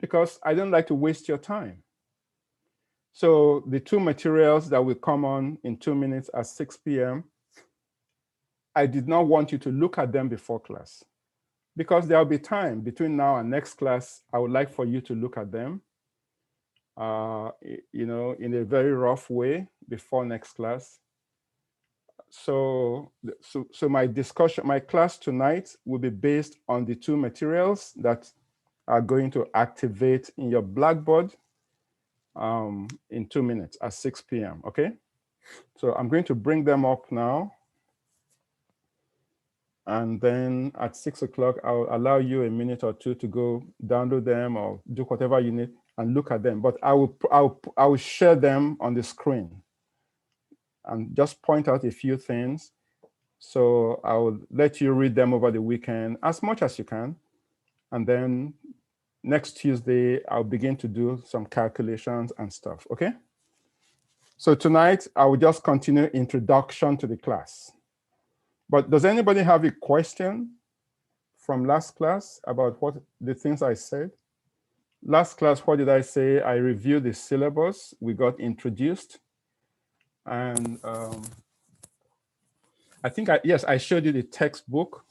because I don't like to waste your time. So the two materials that will come on in 2 minutes at 6 p.m., I did not want you to look at them before class, because there'll be time between now and next class. I would like for you to look at them, in a very rough way before next class. So my discussion, my class tonight will be based on the two materials that are going to activate in your Blackboard in 2 minutes at 6 p.m. Okay, so I'm going to bring them up now, and then at 6 o'clock I'll allow you a minute or two to go download them or do whatever you need and look at them. But I will share them on the screen and just point out a few things. So I will let you read them over the weekend as much as you can, and then next Tuesday I'll begin to do some calculations and stuff. Okay. So tonight I will just continue introduction to the class. But does anybody have a question from last class about what the things I said? Last class, what did I say? I reviewed the syllabus. We got introduced. And I think, yes, I showed you the textbook.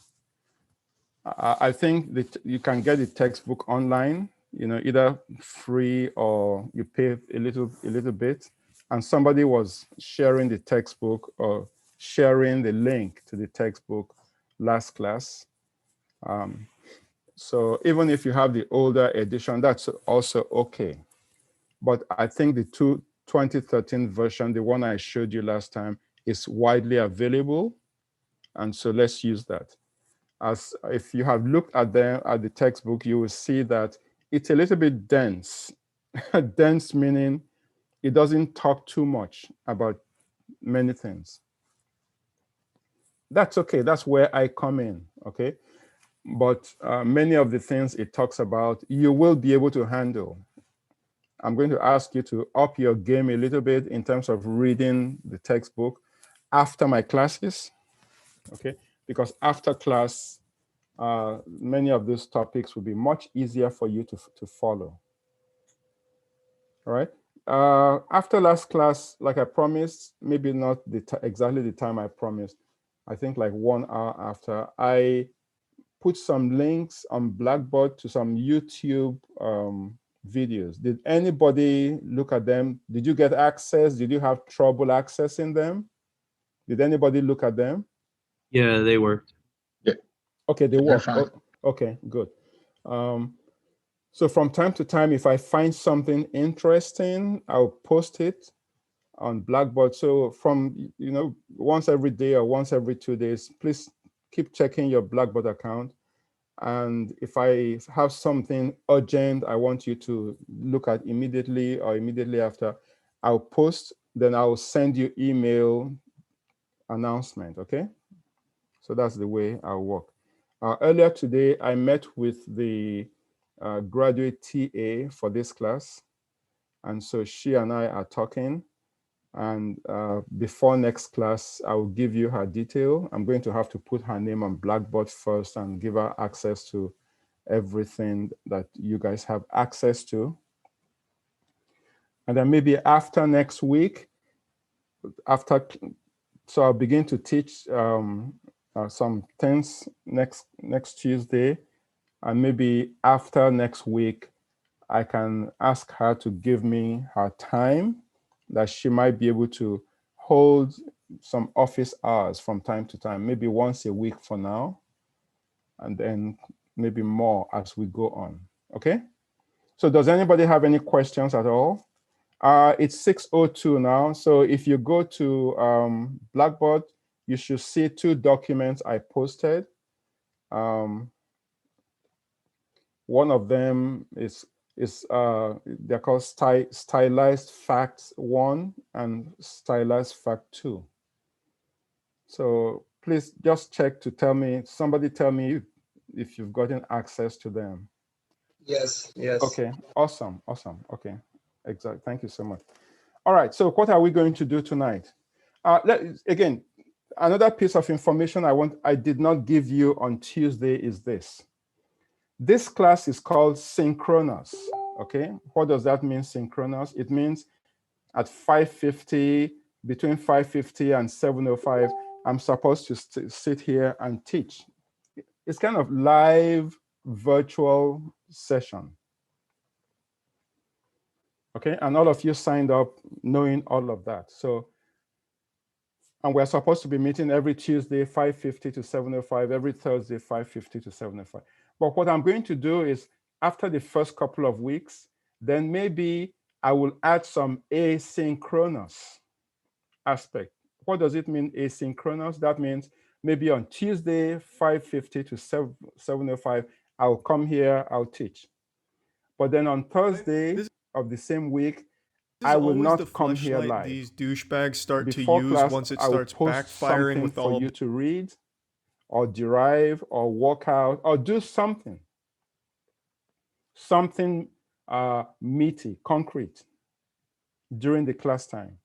I think that you can get the textbook online, either free or you pay a little bit. And somebody was sharing the textbook or sharing the link to the textbook last class. So even if you have the older edition, that's also okay. But I think the 2013 version, the one I showed you last time, is widely available. And so let's use that. As if you have looked at the textbook, you will see that it's a little bit dense. Dense meaning it doesn't talk too much about many things. That's okay. That's where I come in, okay? But many of the things it talks about, you will be able to handle. I'm going to ask you to up your game a little bit in terms of reading the textbook after my classes, okay? Because after class, many of those topics will be much easier for you to follow. All right. After last class, like I promised, maybe not exactly the time I promised, I think like 1 hour after, I put some links on Blackboard to some YouTube videos. Did anybody look at them? Did you get access? Did you have trouble accessing them? Did anybody look at them? Yeah, they worked. Yeah. Okay, they worked. Okay, good. So from time to time, if I find something interesting, I'll post it on Blackboard. So from, once every day or once every 2 days, please keep checking your Blackboard account. And if I have something urgent I want you to look at immediately or immediately after, I'll post, then I'll send you email announcement, okay? So that's the way I'll work. Earlier today, I met with the graduate TA for this class. And so she and I are talking. And before next class, I will give you her detail. I'm going to have to put her name on Blackboard first and give her access to everything that you guys have access to. And then maybe after next week, so I'll begin to teach some things next Tuesday. And maybe after next week, I can ask her to give me her time that she might be able to hold some office hours from time to time, maybe once a week for now, and then maybe more as we go on, okay? So does anybody have any questions at all? It's 6:02 now, so if you go to Blackboard, you should see 2 documents I posted. One of them is they're called Stylized Facts 1 and Stylized Fact 2. So please just check to tell me, somebody tell me if you've gotten access to them. Yes, yes. Okay, awesome, okay, exactly, thank you so much. All right, so what are we going to do tonight? Again, another piece of information I did not give you on Tuesday is this. This class is called synchronous. Okay, what does that mean, synchronous? It means at 5:50, between 5:50 and 7:05, I'm supposed to sit here and teach. It's kind of live virtual session. Okay, and all of you signed up knowing all of that. So, and we're supposed to be meeting every Tuesday, 5:50 to 7:05, every Thursday, 5:50 to 7:05. But what I'm going to do is, after the first couple of weeks, then maybe I will add some asynchronous aspect. What does it mean, asynchronous? That means maybe on Tuesday, 5:50 to 7:05, I'll come here, I'll teach. But then on Thursday of the same week, I will not come here live. These douchebags start Before to use class, once it I will starts post backfiring something with for all you to read or derive or work out or do something. Something meaty, concrete during the class time.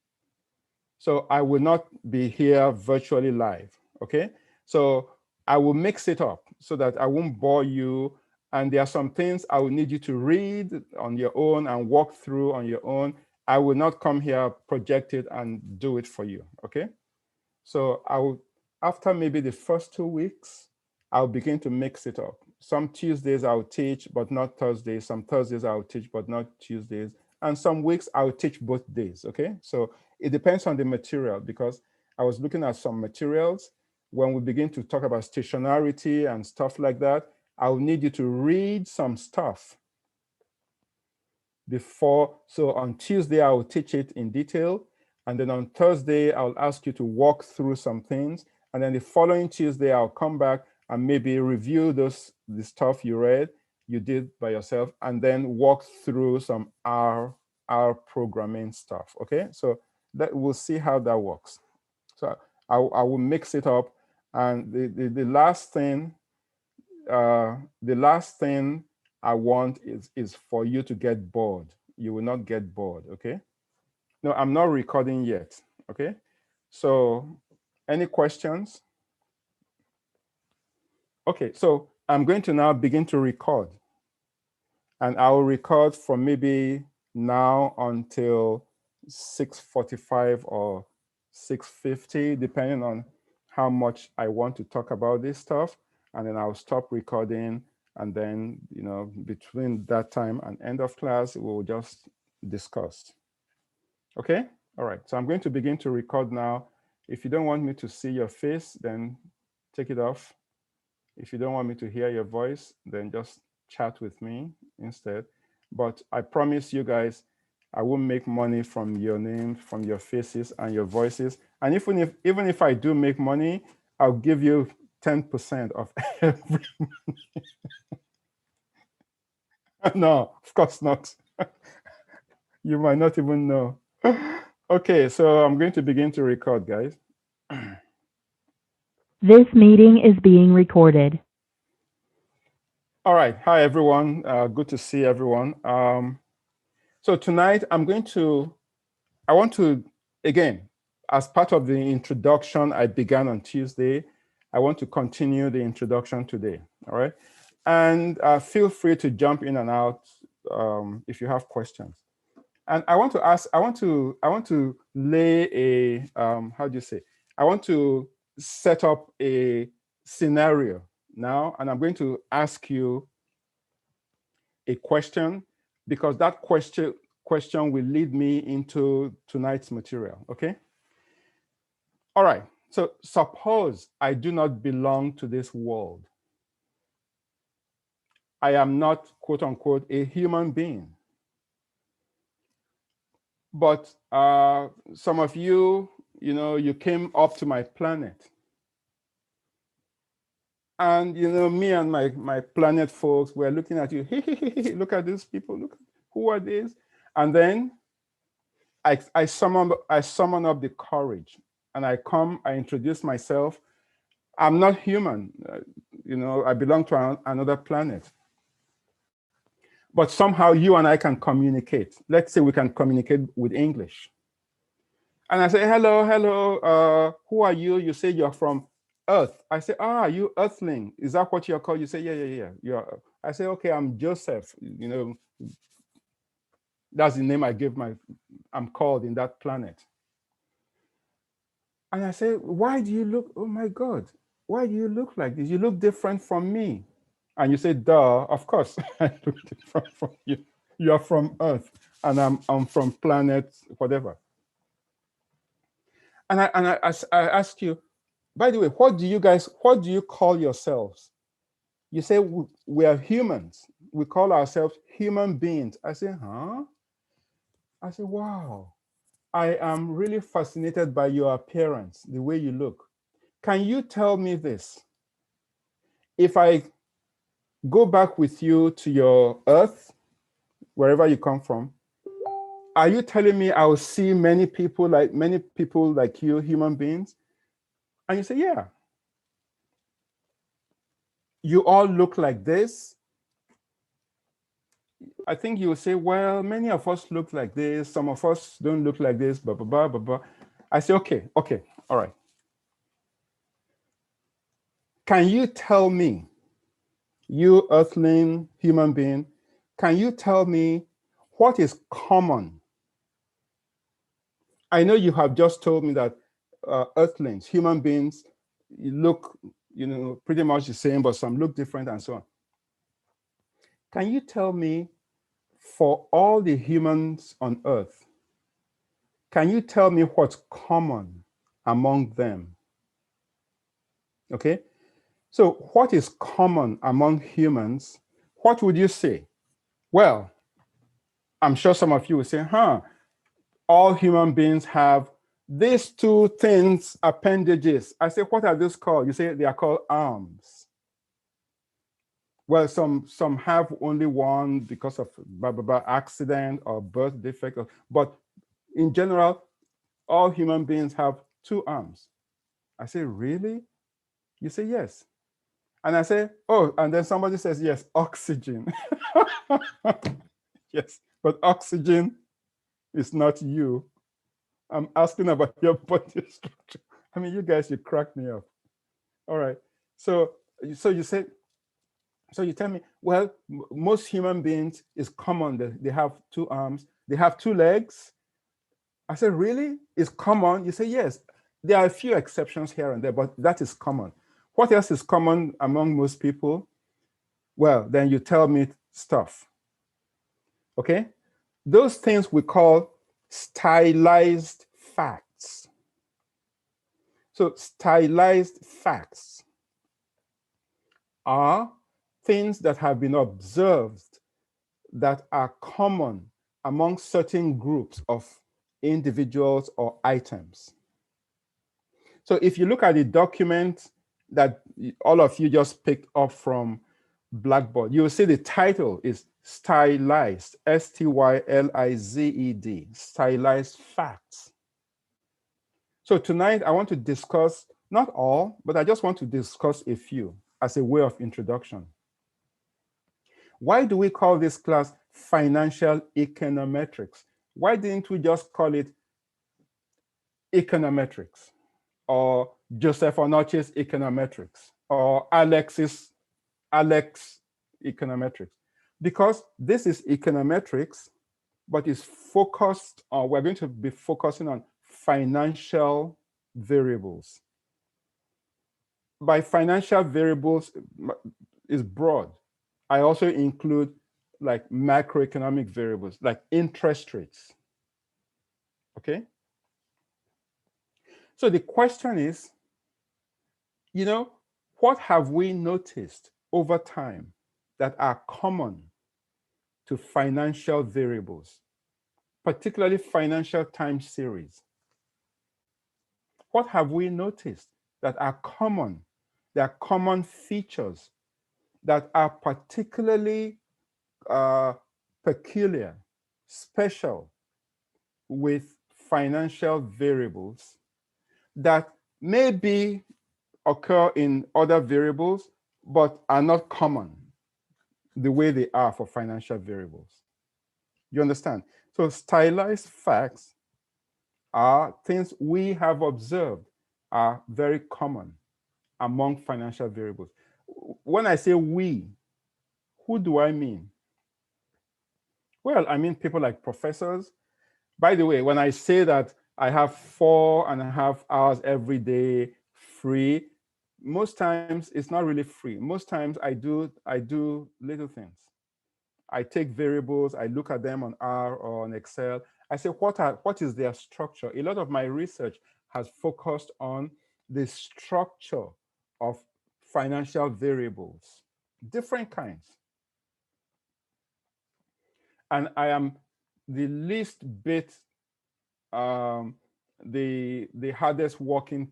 So I will not be here virtually live, okay? So I will mix it up so that I won't bore you. And there are some things I will need you to read on your own and walk through on your own. I will not come here, project it, and do it for you, okay? So I will, after maybe the first 2 weeks, I'll begin to mix it up. Some Tuesdays I'll teach, but not Thursdays. Some Thursdays I'll teach, but not Tuesdays. And some weeks I'll teach both days, okay? So it depends on the material, because I was looking at some materials. When we begin to talk about stationarity and stuff like that, I'll need you to read some stuff before. So on Tuesday, I will teach it in detail. And then on Thursday, I'll ask you to walk through some things. And then the following Tuesday, I'll come back and maybe review the stuff you read, you did by yourself, and then walk through some R programming stuff, okay? So we'll see how that works. So I will mix it up. And the last thing I want is for you to get bored. You will not get bored, okay? No, I'm not recording yet, okay? So any questions? Okay, so I'm going to now begin to record. And I will record from maybe now until 6:45 or 6:50, depending on how much I want to talk about this stuff. And then I'll stop recording. And then, you know, between that time and end of class, we'll just discuss. Okay? All right. So I'm going to begin to record now. If you don't want me to see your face, then take it off. If you don't want me to hear your voice, then just chat with me instead. But I promise you guys, I won't make money from your name, from your faces and your voices. And even if I do make money, I'll give you 10% of every money. No, of course not. You might not even know. Okay, so I'm going to begin to record, guys. This meeting is being recorded. All right. Hi, everyone. Good to see everyone. So tonight, I want to, again, as part of the introduction I began on Tuesday, I want to continue the introduction today. All right. And feel free to jump in and out if you have questions. And I want to lay a, how do you say? I want to set up a scenario now, and I'm going to ask you a question, because that question will lead me into tonight's material, okay? All right, so suppose I do not belong to this world. I am not, quote unquote, a human being. But some of you, you came up to my planet. And, me and my planet folks were looking at you. Look at these people. Look, who are these? And then I summon up the courage, and I introduce myself. I'm not human. I belong to another planet. But somehow you and I can communicate. Let's say we can communicate with English. And I say, hello, who are you? You say you're from Earth. I say, you Earthling. Is that what you're called? You say, yeah. I say, okay, I'm Joseph. That's the name I gave I'm called in that planet. And I say, why do you look, oh my God, why do you look like this? You look different from me. And you say, duh, of course, I look different from you. You are from Earth, and I'm from planet whatever. And I ask you, by the way, what do you call yourselves? You say we are humans. We call ourselves human beings. I say, huh? I say, wow. I am really fascinated by your appearance, the way you look. Can you tell me this? If I go back with you to your Earth, wherever you come from, are you telling me I'll see many people like you, human beings? And you say, yeah. You all look like this. I think you will say, well, many of us look like this. Some of us don't look like this, blah, blah, blah, blah, blah. I say, okay, all right. Can you tell me, you earthling human being, can you tell me what is common? I know you have just told me that earthlings, human beings, look, pretty much the same, but some look different and so on. Can you tell me, for all the humans on Earth, can you tell me what's common among them? Okay, so what is common among humans? What would you say? Well, I'm sure some of you will say, all human beings have these two things, appendages. I say, what are those called? You say they are called arms. Well, some have only one because of blah, blah, blah, accident or birth defect, but in general, all human beings have two arms. I say, really? You say, yes. And I say, oh, and then somebody says, yes, oxygen. Yes, but oxygen is not you. I'm asking about your body structure. I mean, you guys, you crack me up. All right. So you say, so you tell me, well, most human beings is common. They have two arms. They have two legs. I said, really? It's common? You say, yes. There are a few exceptions here and there, but that is common. What else is common among most people? Well, then you tell me stuff. Okay? Those things we call stylized facts. So stylized facts are things that have been observed that are common among certain groups of individuals or items. So if you look at the document that all of you just picked up from Blackboard, you'll see the title is Stylized, S-T-Y-L-I-Z-E-D, Stylized Facts. So tonight I want to discuss, not all, but I just want to discuss a few as a way of introduction. Why do we call this class financial econometrics? Why didn't we just call it econometrics or Joseph Onoche's econometrics or Alex econometrics? Because this is econometrics, but it's focused on, we're going to be focusing on financial variables. By financial variables is broad. I also include like macroeconomic variables, like interest rates. Okay? So the question is, what have we noticed over time that are common to financial variables, particularly financial time series? What have we noticed that are common? There are common features that are particularly peculiar, special with financial variables that maybe occur in other variables, but are not common the way they are for financial variables. You understand? So stylized facts are things we have observed are very common among financial variables. When I say we, who do I mean? Well, I mean, people like professors. By the way, when I say that I have 4.5 hours every day free, most times it's not really free. Most times I do little things. I take variables, I look at them on R or on Excel. I say, what is their structure? A lot of my research has focused on the structure of financial variables, different kinds. And I am the least bit the hardest working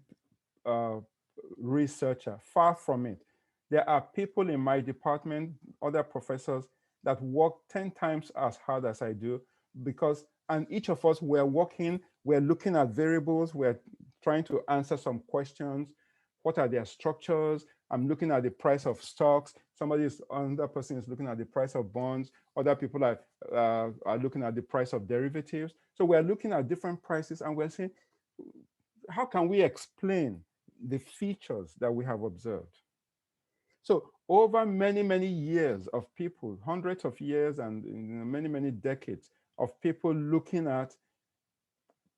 researcher, far from it. There are people in my department, other professors, that work 10 times as hard as I do, because, and each of us, we're looking at variables, we're trying to answer some questions. What are their structures? I'm looking at the price of stocks. Another person is looking at the price of bonds. Other people are looking at the price of derivatives. So we're looking at different prices and we're saying, how can we explain the features that we have observed? So over many, many years of people, hundreds of years and many, many decades of people looking at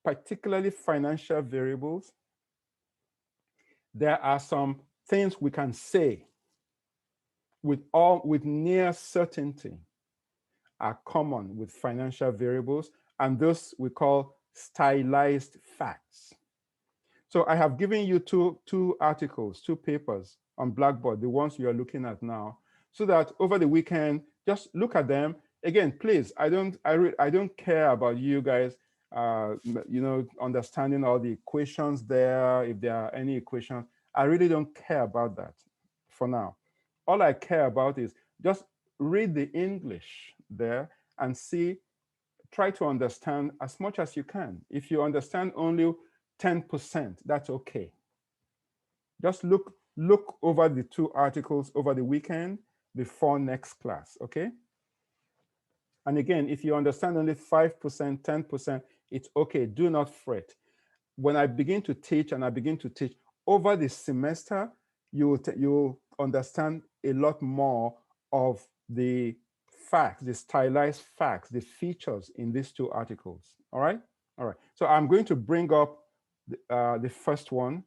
particularly financial variables, there are some things we can say with near certainty are common with financial variables, and those we call stylized facts. So I have given you two articles, two papers on Blackboard, the ones you are looking at now, so that over the weekend, just look at them. Again, please, I don't care about you guys, understanding all the equations there, if there are any equations. I really don't care about that for now. All I care about is just read the English there and try to understand as much as you can. If you understand only 10%, that's okay. Just look over the two articles over the weekend before next class, okay? And again, if you understand only 5%, 10%, it's okay, do not fret. When I begin to teach over the semester, you'll understand a lot more of the facts, the stylized facts, the features in these two articles, all right? All right, so I'm going to bring up the first one,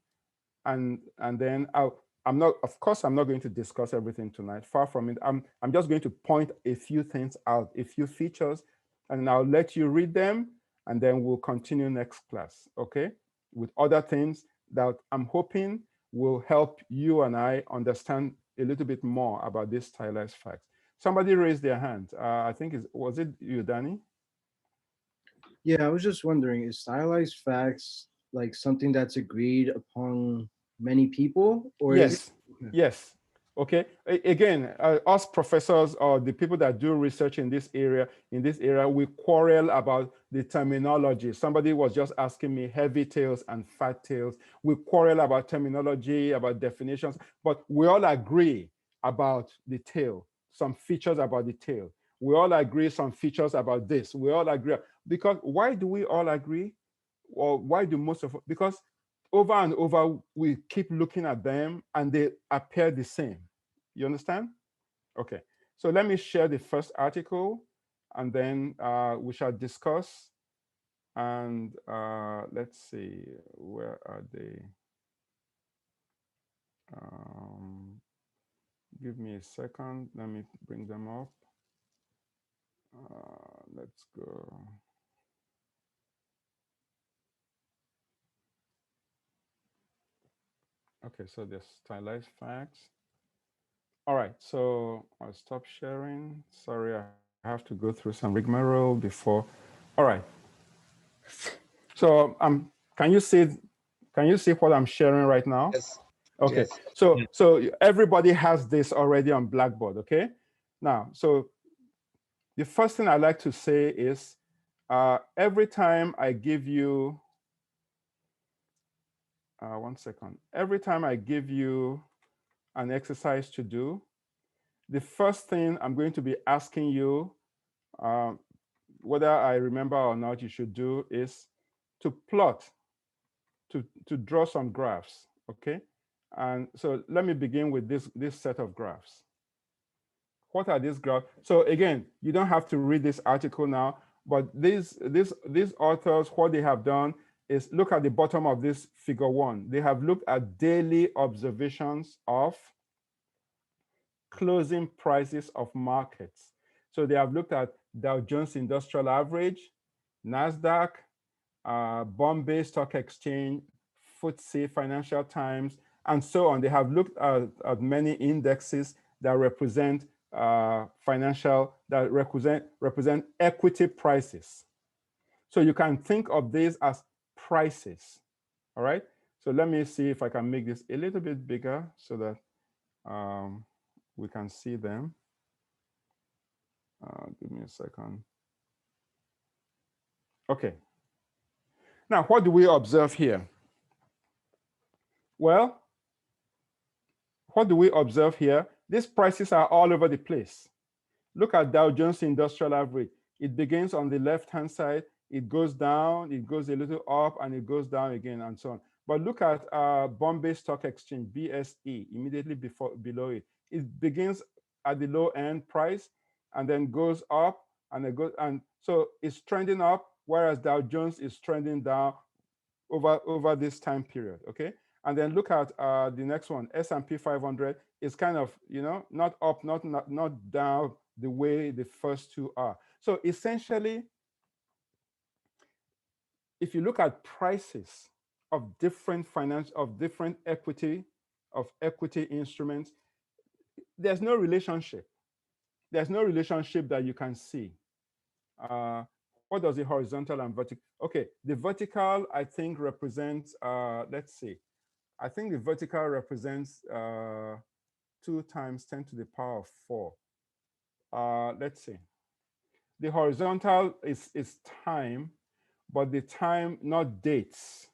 and then I'm not going to discuss everything tonight, far from it. I'm just going to point a few things out, a few features, and I'll let you read them, and then we'll continue next class, okay? With other things that I'm hoping will help you and I understand a little bit more about these stylized facts. Somebody raised their hand. I think was it you, Danny? Yeah, I was just wondering, is stylized facts like something that's agreed upon many people, or Yes, yes. Okay. Again, us professors or the people that do research in this area, we quarrel about the terminology. Somebody was just asking me heavy tails and fat tails. We quarrel about terminology, about definitions, but we all agree about the tail, some features about the tail. We all agree some features about this. We all agree. Because why do we all agree? Or why do most of us? Because over and over, we keep looking at them and they appear the same. You understand? Okay, so let me share the first article and then we shall discuss. And let's see, where are they? Give me a second, let me bring them up. Let's go. Okay, so the stylized facts. All right, so I'll stop sharing. Sorry, I have to go through some rigmarole before. All right. So can you see what I'm sharing right now? Yes. Okay. Yes. So everybody has this already on Blackboard, okay? Now, so the first thing I like to say is every time I give you one second. Every time I give you an exercise to do, the first thing I'm going to be asking you, whether I remember or not, you should do is to plot, to draw some graphs, okay? And so let me begin with this set of graphs. What are these graphs? So again, you don't have to read this article now, but these authors, what they have done is look at the bottom of this figure 1. They have looked at daily observations of closing prices of markets. So they have looked at Dow Jones Industrial Average, NASDAQ, Bombay Stock Exchange, FTSE, Financial Times, and so on. They have looked at many indexes that represent represent equity prices. So you can think of these as prices. All right. So let me see if I can make this a little bit bigger so that we can see them. Give me a second. Okay. Now, what do we observe here? Well, what do we observe here? These prices are all over the place. Look at Dow Jones Industrial Average. It begins on the left-hand side, it goes down, it goes a little up, and it goes down again, and so on. But look at Bombay Stock Exchange, BSE, immediately below it. It begins at the low-end price, and then goes up, and so it's trending up, whereas Dow Jones is trending down over this time period, okay? And then look at the next one, S&P 500 is kind of, not up, not down the way the first two are. So essentially, if you look at prices of different equity instruments, there's no relationship. There's no relationship that you can see. What does the horizontal and vertical? Okay, the vertical, I think, represents, let's see. I think the vertical represents 2 times 10 to the power of 4. Let's see. The horizontal is time, but the time, not dates.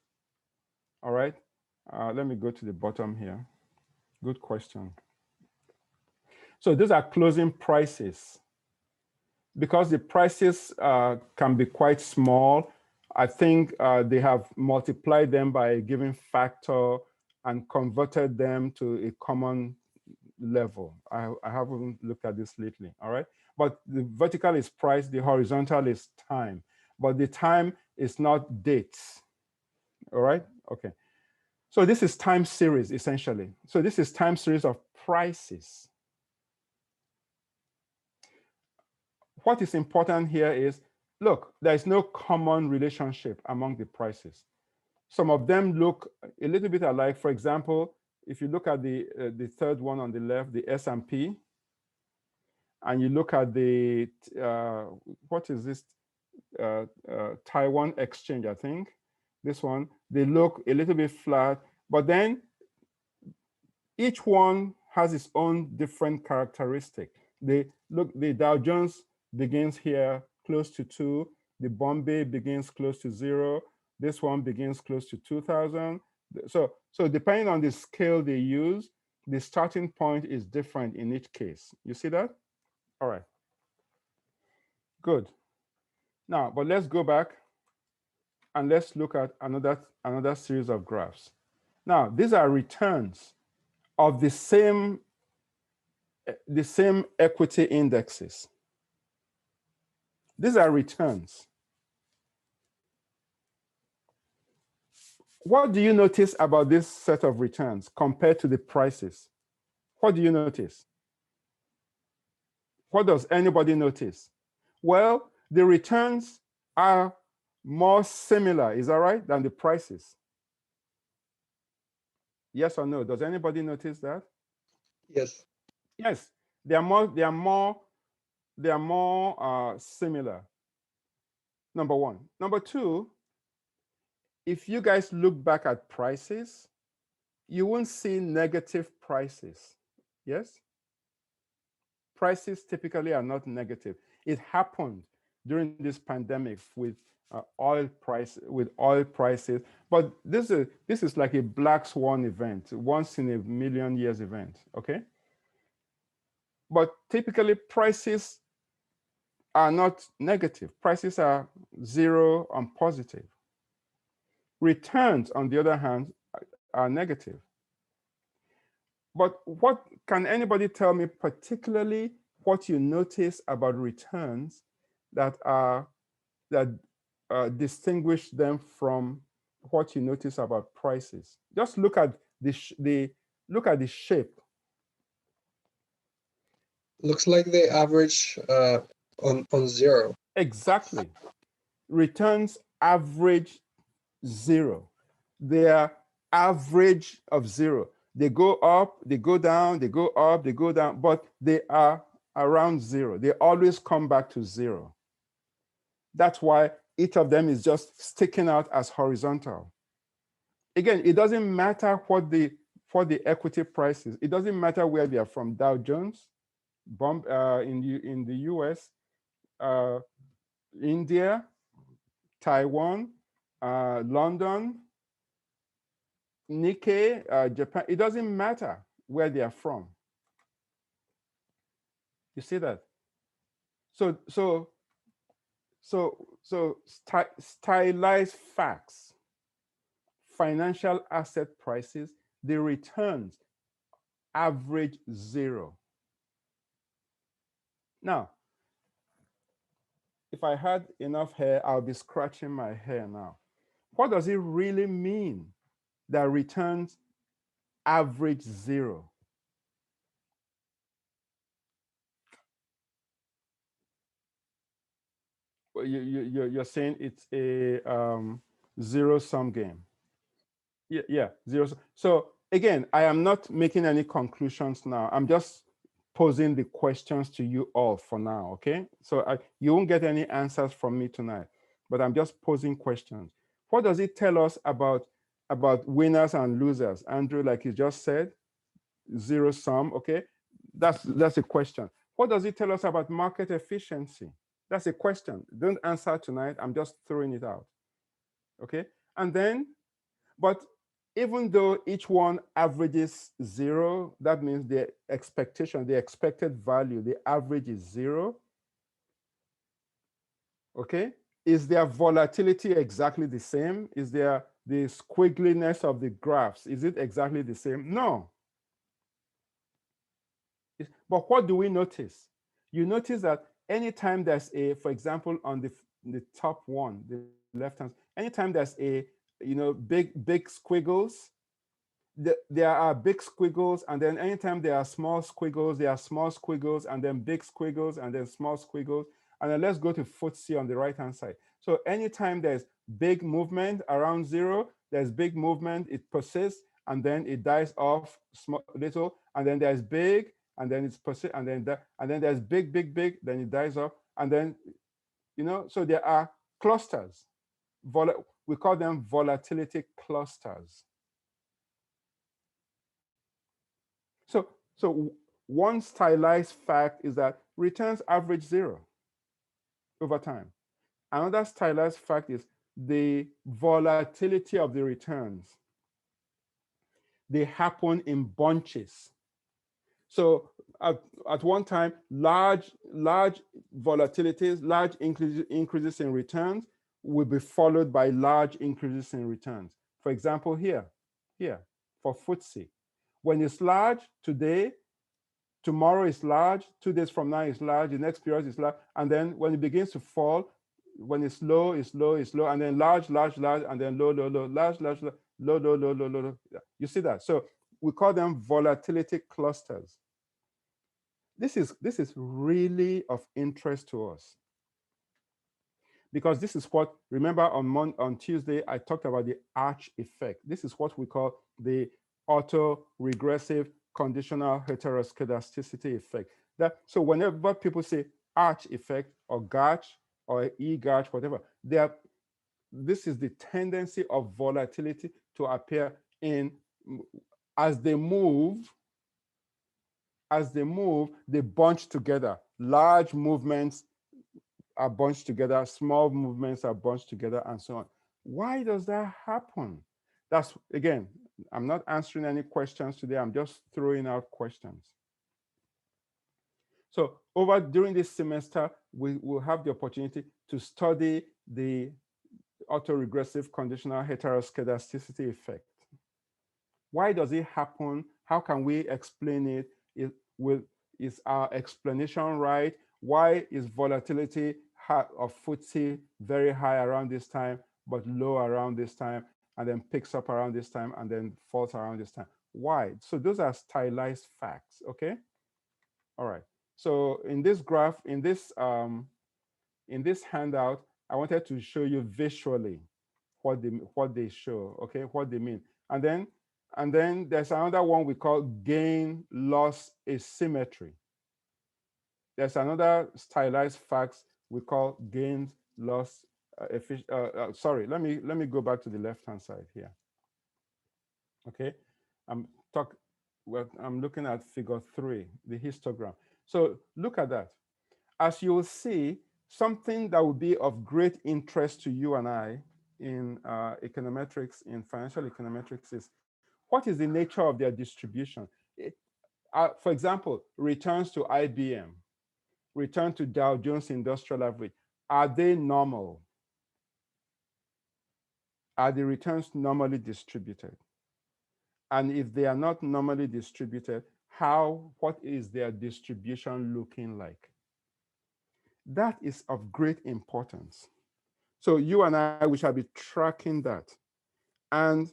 All right. Let me go to the bottom here. Good question. So these are closing prices. Because the prices can be quite small, I think they have multiplied them by a given factor and converted them to a common level. I haven't looked at this lately, all right? But the vertical is price, the horizontal is time. But the time is not dates, all right? Okay. So this is time series, essentially. So this is time series of prices. What is important here is, look, there is no common relationship among the prices. Some of them look a little bit alike. For example, if you look at the third one on the left, the S&P, and you look at the, what is this? Taiwan Exchange, I think. This one, they look a little bit flat, but then each one has its own different characteristic. The Dow Jones begins here close to 2. The Bombay begins close to 0. This one begins close to 2,000. So depending on the scale they use, the starting point is different in each case. You see that? All right. Good. Now, but let's go back and let's look at another series of graphs. Now, these are returns of the same equity indexes. These are returns. What do you notice about this set of returns compared to the prices? What do you notice? What does anybody notice? Well, the returns are more similar, is that right, than the prices? Yes or no? Does anybody notice that? Yes. Yes, they are more similar. Number one. Number two, if you guys look back at prices, you won't see negative prices. Yes? Prices typically are not negative. It happened during this pandemic with oil prices, but this is like a black swan event, once in a million years event, okay? But typically prices are not negative. Prices are 0 and positive. Returns, on the other hand, are negative. But what can anybody tell me particularly what you notice about returns that distinguish them from what you notice about prices. Just look at look at the shape. Looks like they average on zero. Exactly. Returns average zero. They are average of zero. They go up, they go down, they go up, they go down, but they are around zero. They always come back to zero. That's why each of them is just sticking out as horizontal. Again, it doesn't matter what the equity price is. It doesn't matter where they are from. Dow Jones, in the US, India, Taiwan, London, Nikkei, Japan. It doesn't matter where they are from. You see that? So stylized facts, financial asset prices, the returns average zero. Now, if I had enough hair, I'll be scratching my hair now. What does it really mean that returns average zero? Well, you're saying it's a zero-sum game. Yeah, zero. So again, I am not making any conclusions now. I'm just posing the questions to you all for now, okay? So you won't get any answers from me tonight, but I'm just posing questions. What does it tell us about winners and losers? Andrew, like you just said, zero sum, okay? That's a question. What does it tell us about market efficiency? That's a question. Don't answer tonight. I'm just throwing it out, okay? And then, but even though each one averages zero, that means the expectation, the expected value, the average is zero. Okay? Is their volatility exactly the same? Is there the squiggliness of the graphs? Is it exactly the same? No. But what do we notice? You notice that anytime there's for example, on the top one, the left hand, anytime there's big squiggles, there are big squiggles, and then anytime there are small squiggles, there are small squiggles, and then big squiggles, and then small squiggles. And then let's go to FTSE on the right-hand side. So anytime there's big movement around zero, there's big movement, it persists, and then it dies off little, and then there's big, and then it's persists, and then there's big, then it dies off, and then, so there are clusters. We call them volatility clusters. So one stylized fact is that returns average zero over time. Another stylized fact is the volatility of the returns. They happen in bunches. So at one time, large volatilities, large increases in returns will be followed by large increases in returns. For example, here for FTSE. When it's large today, tomorrow is large, 2 days from now is large, the next period is large, and then when it begins to fall, when it's low, it's low, it's low, and then large, and then low, large, low. You see that? So we call them volatility clusters. This is really of interest to us, because this is what, remember on Tuesday, I talked about the arch effect. This is what we call the auto-regressive conditional heteroscedasticity effect. So whenever people say arch effect or gauge or e-gauge, whatever, this is the tendency of volatility to appear as they move, they bunch together. Large movements are bunched together, small movements are bunched together, and so on. Why does that happen? That's, again, I'm not answering any questions today. I'm just throwing out questions. So during this semester, we will have the opportunity to study the autoregressive conditional heteroscedasticity effect. Why does it happen? How can we explain it? Is our explanation right? Why is volatility of FTSE very high around this time, but low around this time, and then picks up around this time, and then falls around this time? Why? So those are stylized facts, okay? All right. So in this graph, in this handout, I wanted to show you visually what they show, okay, what they mean. And then there's another one we call gain loss asymmetry. There's another stylized facts we call gain loss sorry, let me go back to the left hand side here. Okay, I'm looking at figure 3, the histogram. So look at that. As you will see, something that would be of great interest to you and I in econometrics, in financial econometrics, is what is the nature of their distribution? For example, returns to IBM, return to Dow Jones Industrial Average, are they normal? Are the returns normally distributed? And if they are not normally distributed, what is their distribution looking like? That is of great importance. So you and I, we shall be tracking that. And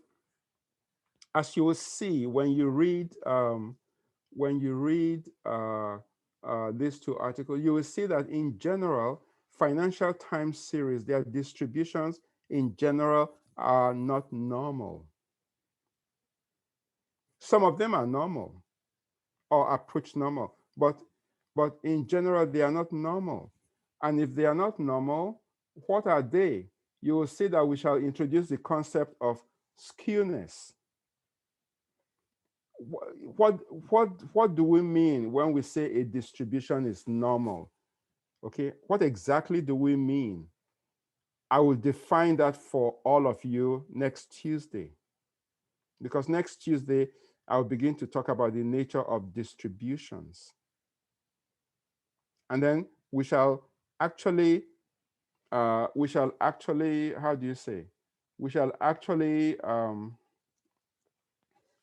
as you will see when you read these two articles, you will see that in general, Financial Times series, their distributions in general are not normal. Some of them are normal or approach normal, but in general, they are not normal. And if they are not normal, what are they? You will see that we shall introduce the concept of skewness. What do we mean when we say a distribution is normal? Okay, what exactly do we mean? I will define that for all of you next Tuesday, because next Tuesday I'll begin to talk about the nature of distributions. And then we shall actually, how do you say? We shall actually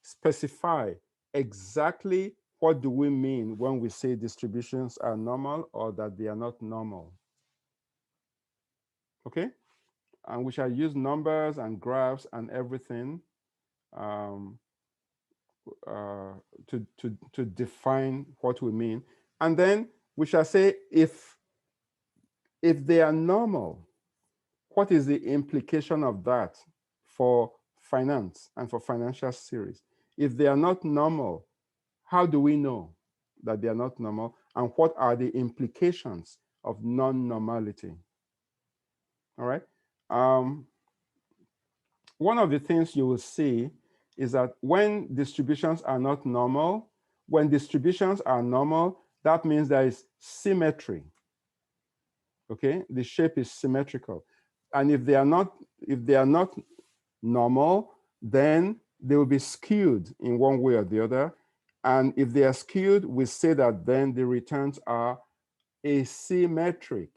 specify exactly what do we mean when we say distributions are normal or that they are not normal. Okay? And we shall use numbers and graphs and everything to define what we mean. And then we shall say if they are normal, what is the implication of that for finance and for financial series? If they are not normal, how do we know that they are not normal? And what are the implications of non-normality? All right. One of the things you will see is that when distributions are not normal, when distributions are normal, that means there is symmetry. Okay, the shape is symmetrical. And if they are not normal, then they will be skewed in one way or the other. And if they are skewed, we say that then the returns are asymmetric.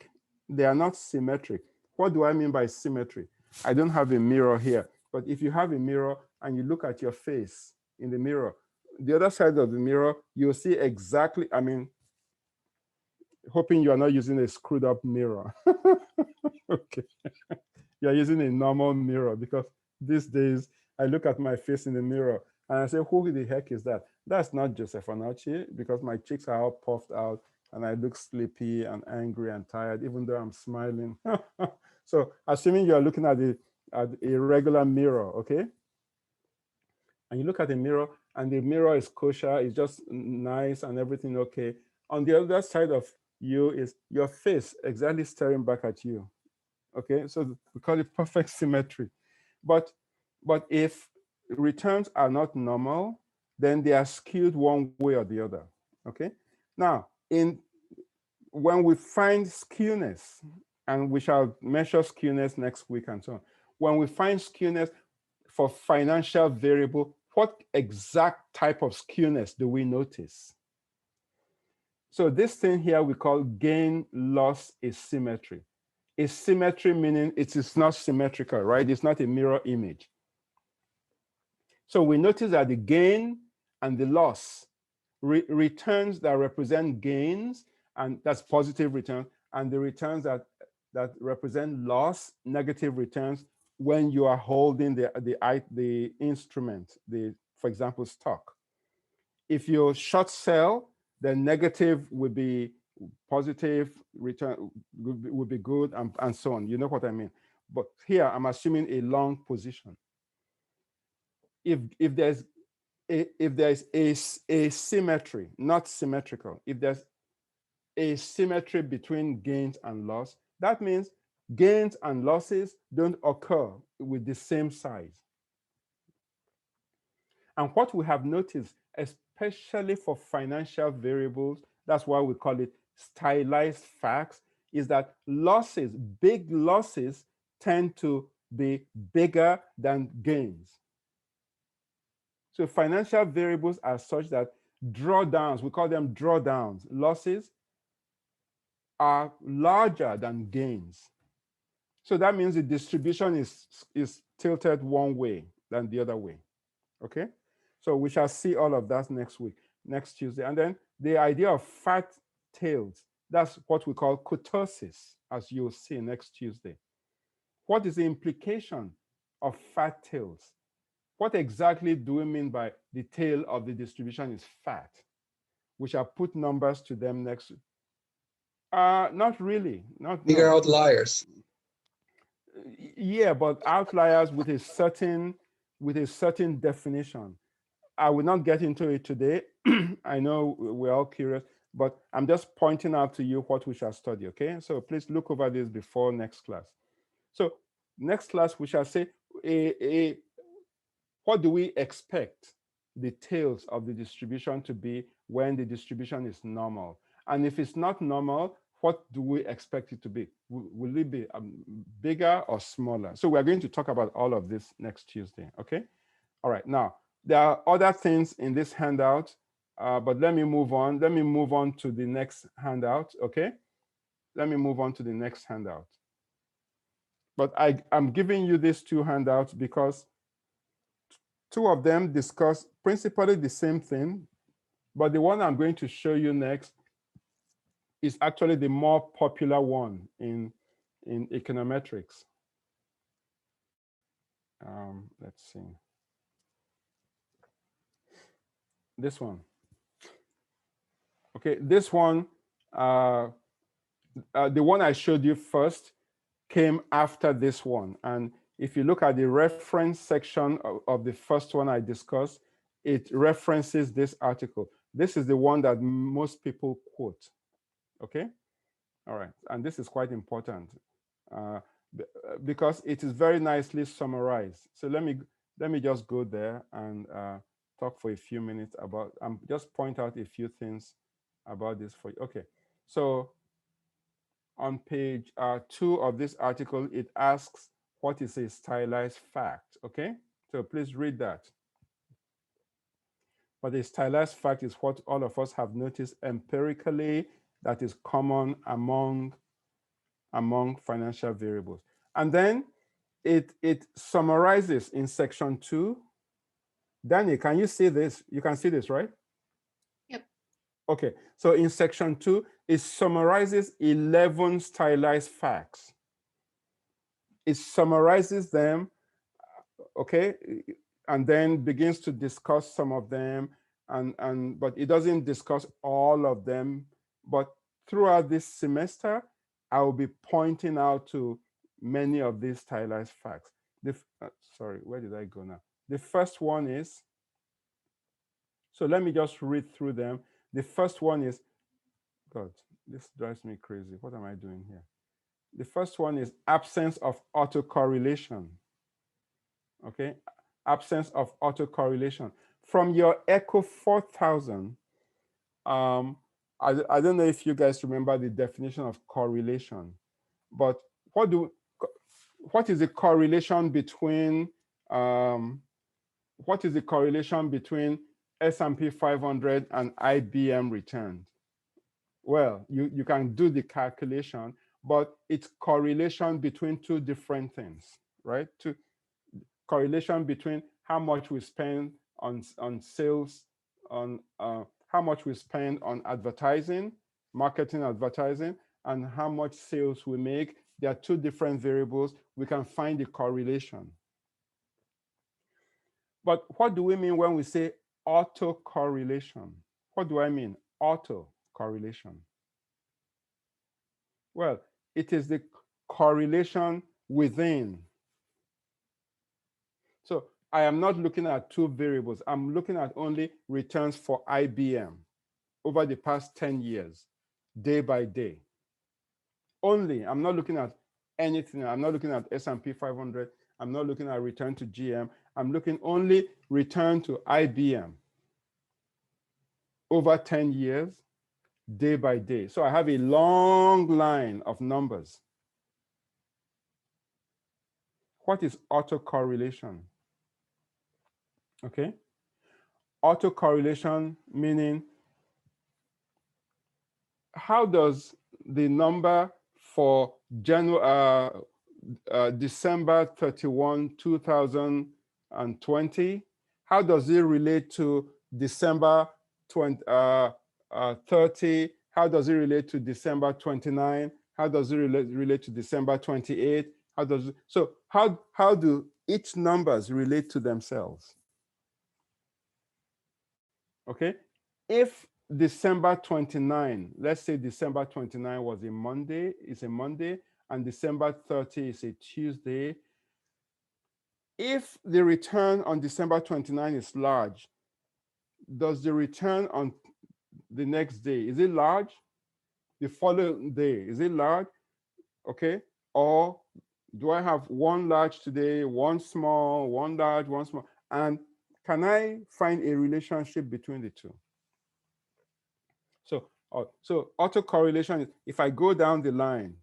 They are not symmetric. What do I mean by symmetry? I don't have a mirror here, but if you have a mirror and you look at your face in the mirror, the other side of the mirror, you'll see exactly, I mean, hoping you are not using a screwed up mirror. Okay. You're using a normal mirror, because these days I look at my face in the mirror and I say, who the heck is that? That's not Joseph Onochi, because my cheeks are all puffed out and I look sleepy and angry and tired, even though I'm smiling. So assuming you're looking at a regular mirror, okay? And you look at the mirror and the mirror is kosher, it's just nice and everything okay. On the other side of you is your face exactly staring back at you. Okay, so we call it perfect symmetry. But if returns are not normal, then they are skewed one way or the other. Okay. Now, when we find skewness, and we shall measure skewness next week and so on. When we find skewness for financial variable, what exact type of skewness do we notice? So this thing here we call gain-loss asymmetry. Asymmetry meaning it is not symmetrical, right? It's not a mirror image. So we notice that the gain and the loss returns that represent gains, and that's positive return, and the returns that represent loss, negative returns, when you are holding the instrument, for example, stock. If you short sell, then negative would be positive, return would be good, and so on. You know what I mean? But here I'm assuming a long position. If there's asymmetry, not symmetrical, if there's asymmetry between gains and loss, that means gains and losses don't occur with the same size. And what we have noticed, especially for financial variables, that's why we call it stylized facts, is that losses, big losses, tend to be bigger than gains. So financial variables are such that drawdowns, we call them drawdowns, losses are larger than gains. So that means the distribution is tilted one way than the other way, okay? So we shall see all of that next Tuesday. And then the idea of fat tails, that's what we call kurtosis, as you'll see next Tuesday. What is the implication of fat tails? What exactly do we mean by the tail of the distribution is fat? We shall put numbers to them next week. Not really. Bigger outliers. Yeah, but outliers with a certain definition. I will not get into it today. I know we're all curious, but I'm just pointing out to you what we shall study, okay? So please look over this before next class. So next class, we shall say, what do we expect the tails of the distribution to be when the distribution is normal? And if it's not normal, what do we expect it to be? Will it be bigger or smaller? So we're going to talk about all of this next Tuesday, okay? All right, now, there are other things in this handout, but let me move on. Let me move on to the next handout, okay? Let me move on to the next handout. But I'm giving you these two handouts because two of them discuss principally the same thing, but the one I'm going to show you next is actually the more popular one in econometrics. Let's see. This one. Okay, this one, the one I showed you first came after this one. And if you look at the reference section of the first one I discussed, it references this article. This is the one that most people quote, okay? All right, and this is quite important because it is very nicely summarized. So let me just go there and talk for a few minutes about, just point out a few things about this for you. Okay, so on page 2 of this article, it asks what is a stylized fact, okay? So please read that. But a stylized fact is what all of us have noticed empirically that is common among financial variables. And then it summarizes in section 2. Danny, can you see this? You can see this, right? Yep. Okay, so in section 2, it summarizes 11 stylized facts. It summarizes them, okay, and then begins to discuss some of them, but it doesn't discuss all of them. But throughout this semester, I will be pointing out to many of these stylized facts. Sorry, where did I go now? The first one is, so let me just read through them. The first one is, God, this drives me crazy. What am I doing here? The first one is absence of autocorrelation. Okay, absence of autocorrelation. From your Echo 4000, I don't know if you guys remember the definition of correlation, but what is the correlation between S&P 500 and IBM returns? Well, you can do the calculation, but it's correlation between two different things, right? Correlation between how much we spend on sales, on how much we spend on advertising, marketing advertising, and how much sales we make. There are two different variables. We can find the correlation. But what do we mean when we say autocorrelation? What do I mean, autocorrelation? Well, it is the correlation within. So I am not looking at two variables. I'm looking at only returns for IBM over the past 10 years, day by day. Only, I'm not looking at anything. I'm not looking at S&P 500. I'm not looking at return to GM. I'm looking only return to IBM over 10 years, day by day. So I have a long line of numbers. What is autocorrelation? Okay. Autocorrelation meaning, how does the number for December 31, 2020, how does it relate to December 30? How does it relate to December 29? How does it relate to December 28? How do each numbers relate to themselves? Okay, if December 29, let's say December 29 was a Monday, and December 30 is a Tuesday. If the return on December 29 is large, does the return on the next day, is it large? The following day, is it large? Okay, or do I have one large today, one small, one large, one small? And can I find a relationship between the two? So autocorrelation is if I go down the line,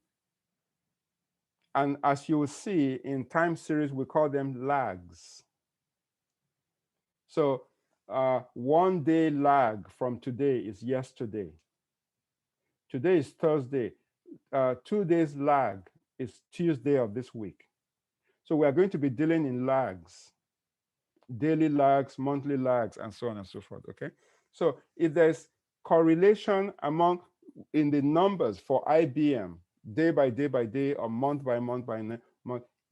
and as you will see in time series, we call them lags. So 1 day lag from today is yesterday. Today is Thursday. 2 days lag is Tuesday of this week. So we are going to be dealing in lags, daily lags, monthly lags, and so on and so forth, okay? So if there's correlation in the numbers for IBM, day by day or month by month,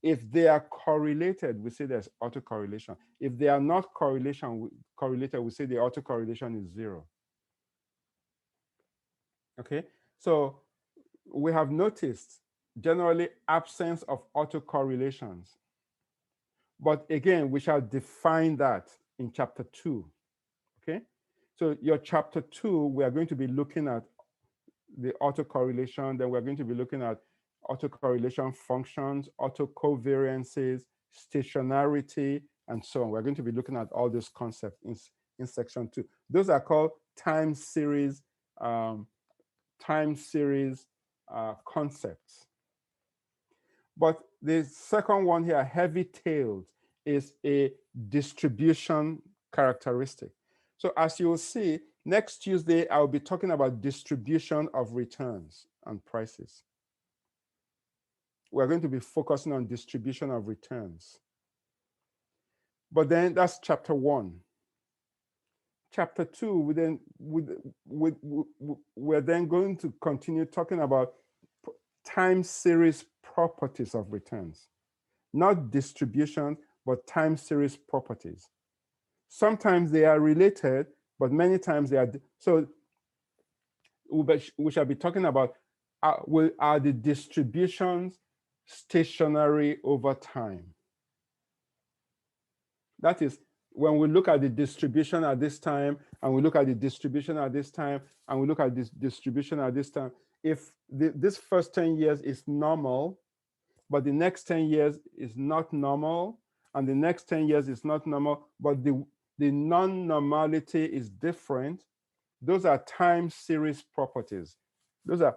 if they are correlated, we say there's autocorrelation. If they are not correlated, we say the autocorrelation is 0. Okay, so we have noticed generally absence of autocorrelations. But again, we shall define that in chapter 2. Okay, so your chapter 2, we are going to be looking at the autocorrelation, then we're going to be looking at autocorrelation functions, autocovariances, stationarity, and so on. We're going to be looking at all those concepts in section 2. Those are called time series concepts. But the second one here, heavy tails, is a distribution characteristic. So as you will see, next Tuesday, I'll be talking about distribution of returns and prices. We're going to be focusing on distribution of returns. But then that's chapter 1. Chapter 2, we're then going to continue talking about time series properties of returns. Not distribution, but time series properties. Sometimes they are related, but many times they are. So we shall be talking about are the distributions stationary over time? That is, when we look at the distribution at this time, and we look at the distribution at this time, and we look at this distribution at this time, if this first 10 years is normal, but the next 10 years is not normal, and the next 10 years is not normal, but the non-normality is different, those are time series properties. Those are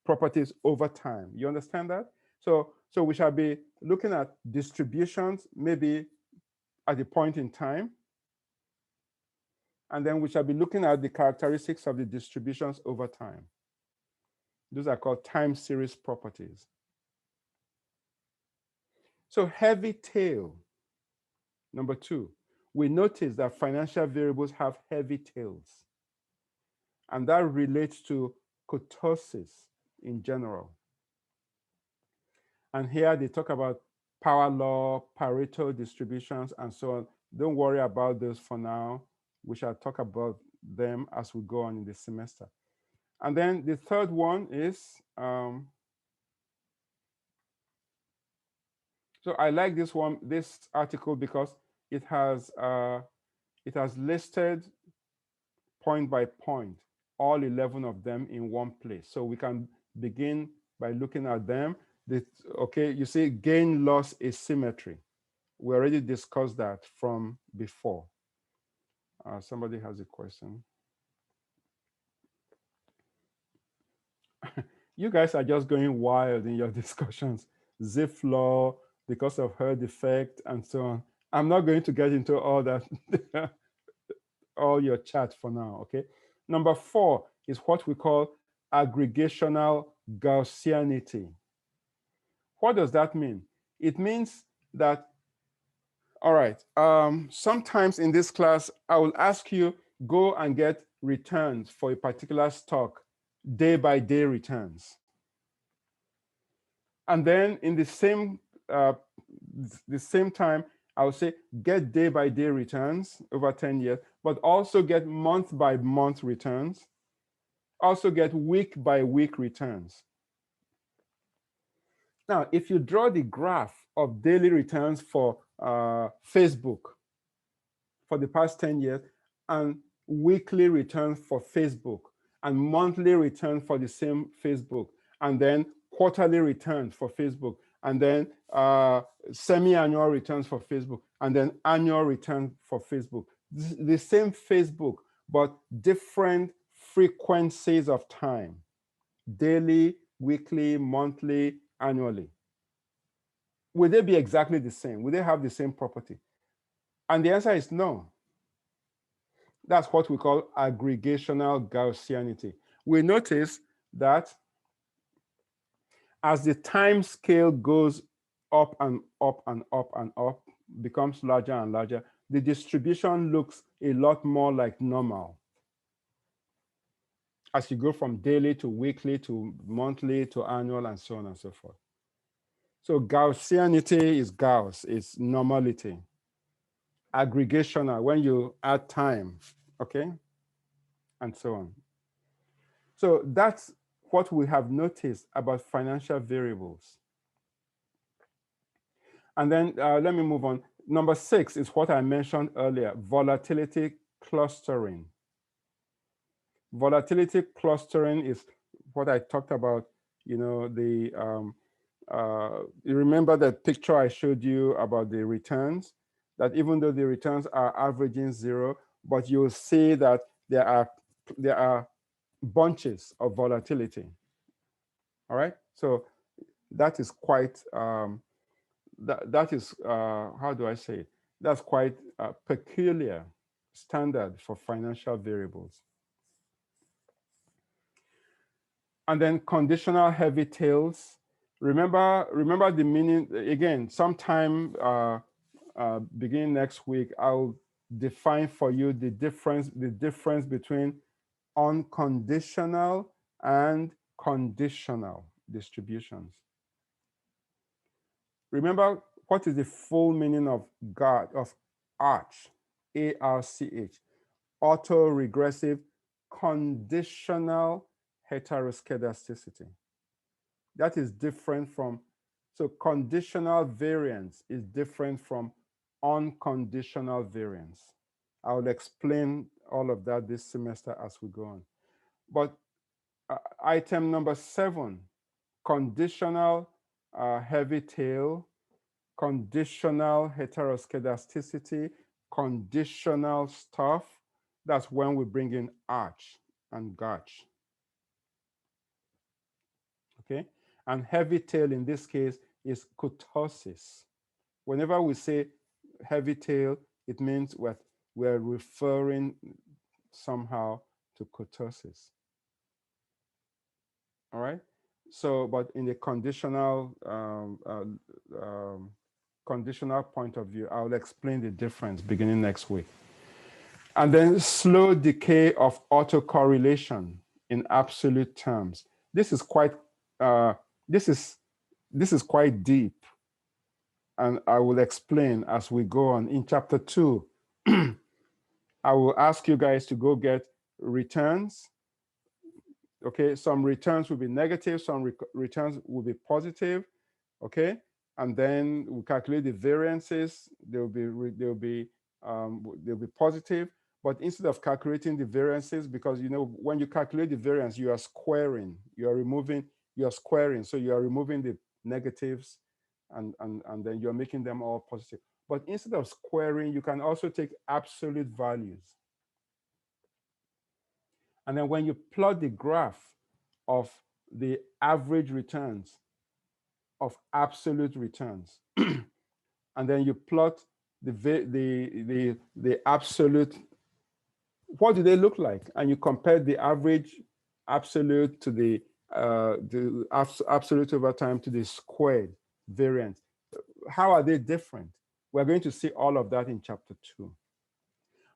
properties over time. You understand that? So we shall be looking at distributions, maybe at a point in time. And then we shall be looking at the characteristics of the distributions over time. Those are called time series properties. So heavy tail, number 2. We notice that financial variables have heavy tails. And that relates to kurtosis in general. And here they talk about power law, Pareto distributions, and so on. Don't worry about those for now. We shall talk about them as we go on in the semester. And then the third one is, so I like this one, this article, because it has listed point by point all 11 of them in one place. So we can begin by looking at them. Okay, you see gain-loss asymmetry. We already discussed that from before. Somebody has a question. You guys are just going wild in your discussions. Zipf law, because of herd effect, and so on. I'm not going to get into all that, all your chat for now, okay? Number 4 is what we call aggregational Gaussianity. What does that mean? It means that, all right, sometimes in this class, I will ask you, go and get returns for a particular stock, day-by-day returns. And then in the same time, I will say, get day-by-day returns over 10 years, but also get month-by-month returns, also get week-by-week returns. Now, if you draw the graph of daily returns for Facebook for the past 10 years, and weekly returns for Facebook, and monthly return for the same Facebook, and then quarterly returns for Facebook, and then semi-annual returns for Facebook, and then annual return for Facebook. The same Facebook, but different frequencies of time, daily, weekly, monthly, annually. Will they be exactly the same? Will they have the same property? And the answer is no. That's what we call aggregational Gaussianity. We notice that as the time scale goes up and up and up and up, becomes larger and larger, the distribution looks a lot more like normal. As you go from daily to weekly to monthly to annual and so on and so forth. So Gaussianity is Gauss, it's normality. Aggregational, when you add time, okay? And so on. So that's what we have noticed about financial variables. And then let me move on. Number 6 is what I mentioned earlier, volatility clustering. Volatility clustering is what I talked about, you know, you remember the picture I showed you about the returns, that even though the returns are averaging 0, but you'll see that there are bunches of volatility. All right, so that is quite that is how do I say it? That's quite peculiar standard for financial variables. And then conditional heavy tails. Remember the meaning again. Sometime beginning next week, I'll define for you the difference between unconditional and conditional distributions. Remember, what is the full meaning of ARCH? A-R-C-H. Autoregressive conditional heteroscedasticity. That is different from, so conditional variance is different from unconditional variance. I will explain all of that this semester as we go on. But item number 7, conditional heavy tail, conditional heteroscedasticity, conditional stuff. That's when we bring in arch and gotch. Okay, and heavy tail in this case is kurtosis. Whenever we say heavy tail, it means we're referring somehow to kurtosis. All right. So, but in the conditional conditional point of view, I'll explain the difference beginning next week. And then slow decay of autocorrelation in absolute terms. This is quite this is quite deep, and I will explain as we go on. In chapter 2, I will ask you guys to go get returns. Okay, some returns will be negative, some returns will be positive. Okay, and then we calculate the variances. They'll be positive. But instead of calculating the variances, because you know when you calculate the variance, you are squaring. You are squaring. So you are removing the negatives, and then you're making them all positive. But instead of squaring, you can also take absolute values. And then when you plot the graph of the average returns of absolute returns, and then you plot the absolute, what do they look like? And you compare the average absolute to the absolute over time to the squared variance. How are they different? We're going to see all of that in chapter 2.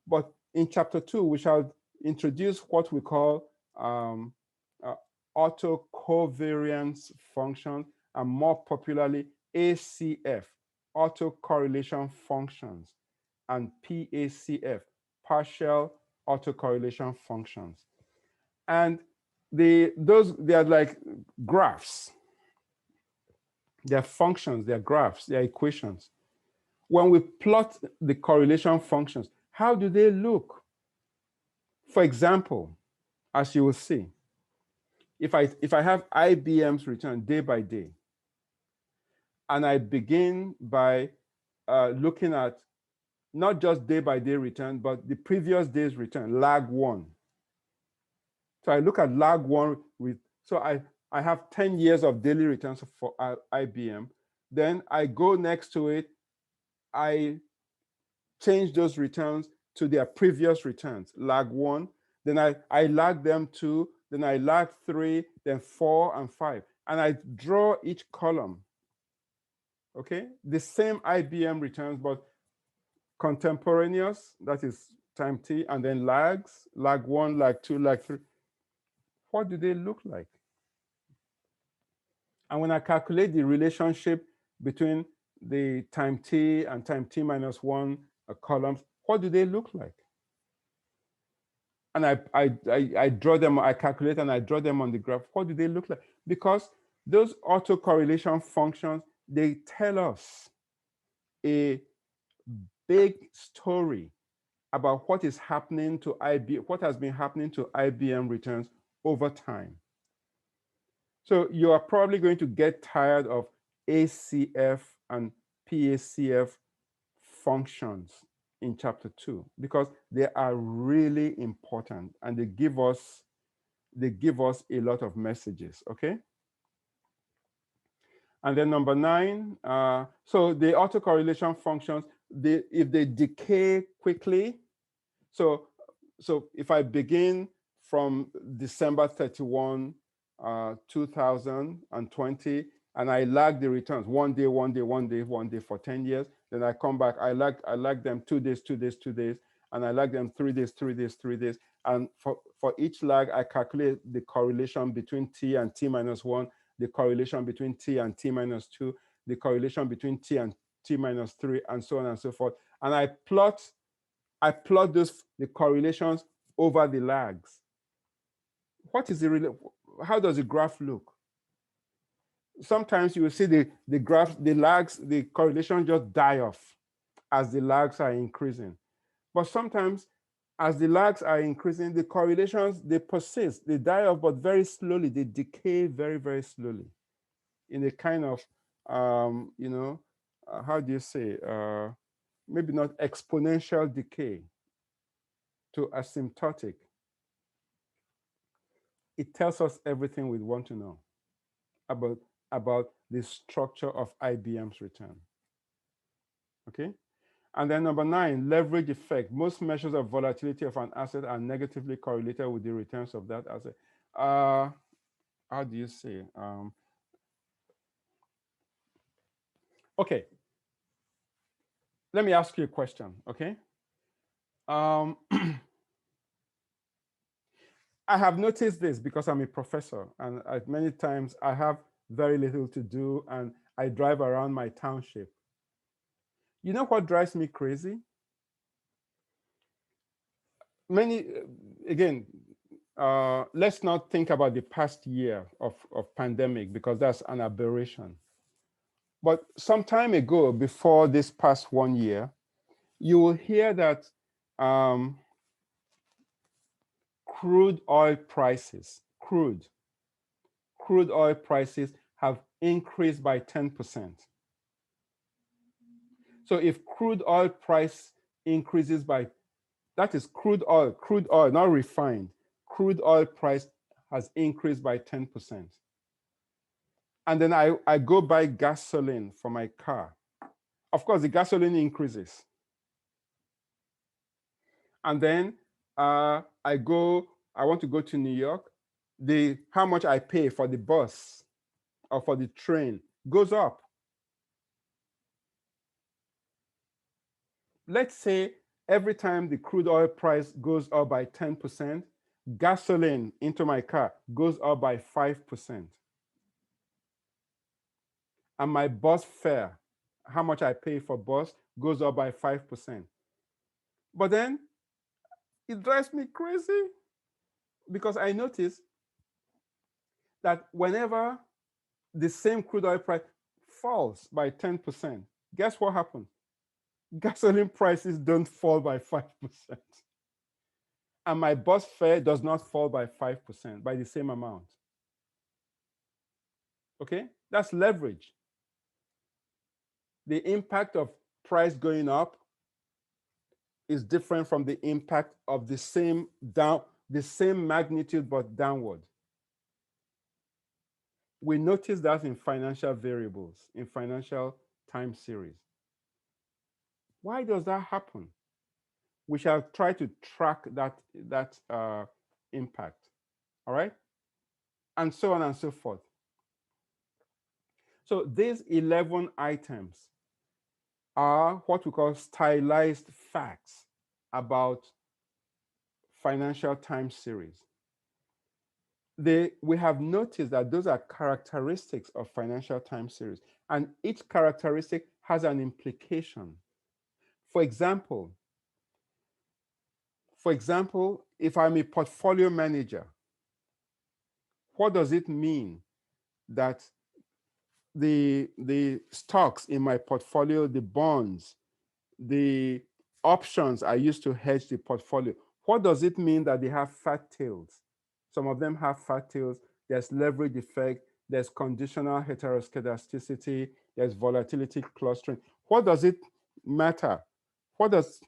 But in chapter 2, we shall introduce what we call autocovariance function, and more popularly ACF, autocorrelation functions, and PACF, partial autocorrelation functions. And they are like graphs. They're functions, they're graphs, they're equations. When we plot the correlation functions, how do they look? For example, as you will see, if I have IBM's return day by day, and I begin by looking at not just day by day return, but the previous day's return, lag 1. So I look at lag 1 with, so I have 10 years of daily returns for IBM. Then I go next to it, I change those returns to their previous returns, lag 1. Then I lag them 2, then I lag 3, then 4 and 5. And I draw each column, okay? The same IBM returns, but contemporaneous, that is time t, and then lags, lag 1, lag 2, lag 3. What do they look like? And when I calculate the relationship between the time t and time t minus 1 columns, what do they look like? And I draw them, I calculate and I draw them on the graph. What do they look like? Because those autocorrelation functions, they tell us a big story about what is happening to what has been happening to IBM returns over time. So you are probably going to get tired of ACF and PACF functions in chapter 2 because they are really important and they give us a lot of messages, okay? And then number 9, so the autocorrelation functions, if they decay quickly, so if I begin from December 31, 2020, and I lag the returns one day for 10 years, then I come back, I lag them 2 days, 2 days, 2 days, and I lag them 3 days, 3 days, 3 days. And for each lag, I calculate the correlation between t and t minus 1, the correlation between t and t minus 2, the correlation between t and t minus 3, and so on and so forth. And I plot the correlations over the lags. What is how does the graph look? Sometimes you will see the graph, the lags, the correlation just die off as the lags are increasing. But sometimes as the lags are increasing, the correlations, they persist, they die off, but very slowly, they decay very, very slowly in a kind of, you know, how do you say, maybe not exponential decay to asymptotic. It tells us everything we want to know about the structure of IBM's return. Okay? And then number 9, leverage effect. Most measures of volatility of an asset are negatively correlated with the returns of that asset. How do you say? Okay. Let me ask you a question, okay? I have noticed this because I'm a professor, and many times I have very little to do, and I drive around my township. You know what drives me crazy? Again, let's not think about the past year of pandemic, because that's an aberration. But some time ago, before this past 1 year, you will hear that crude oil prices have increased by 10%. So if crude oil price increases by, that is crude oil, not refined, crude oil price has increased by 10%. And then I go buy gasoline for my car. Of course, the gasoline increases. And then I want to go to New York. How much I pay for the bus or for the train goes up. Let's say every time the crude oil price goes up by 10%, gasoline into my car goes up by 5%. And my bus fare, how much I pay for bus, goes up by 5%. But then it drives me crazy, because I notice that whenever the same crude oil price falls by 10%, guess what happens? Gasoline prices don't fall by 5%. And my bus fare does not fall by 5%, by the same amount. Okay, that's leverage. The impact of price going up is different from the impact of the same magnitude but downward. We notice that in financial variables, in financial time series. Why does that happen? We shall try to track that impact. All right, and so on and so forth. So these 11 items are what we call stylized facts about financial time series. We have noticed that those are characteristics of financial time series, and each characteristic has an implication. For example, if I'm a portfolio manager, what does it mean that the stocks in my portfolio, the bonds, the options I use to hedge the portfolio, what does it mean that they have fat tails? Some of them have fat tails. There's leverage effect. There's conditional heteroscedasticity. There's volatility clustering. What does it matter? What is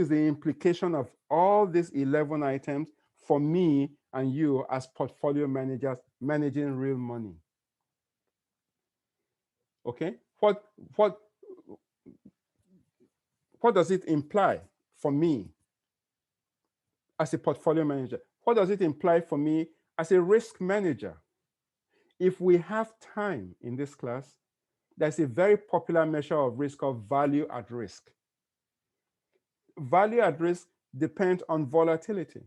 the implication of all these 11 items for me and you as portfolio managers managing real money? Okay, what does it imply for me as a portfolio manager? What does it imply for me as a risk manager? If we have time in this class, there's a very popular measure of risk called value at risk. Value at risk depends on volatility.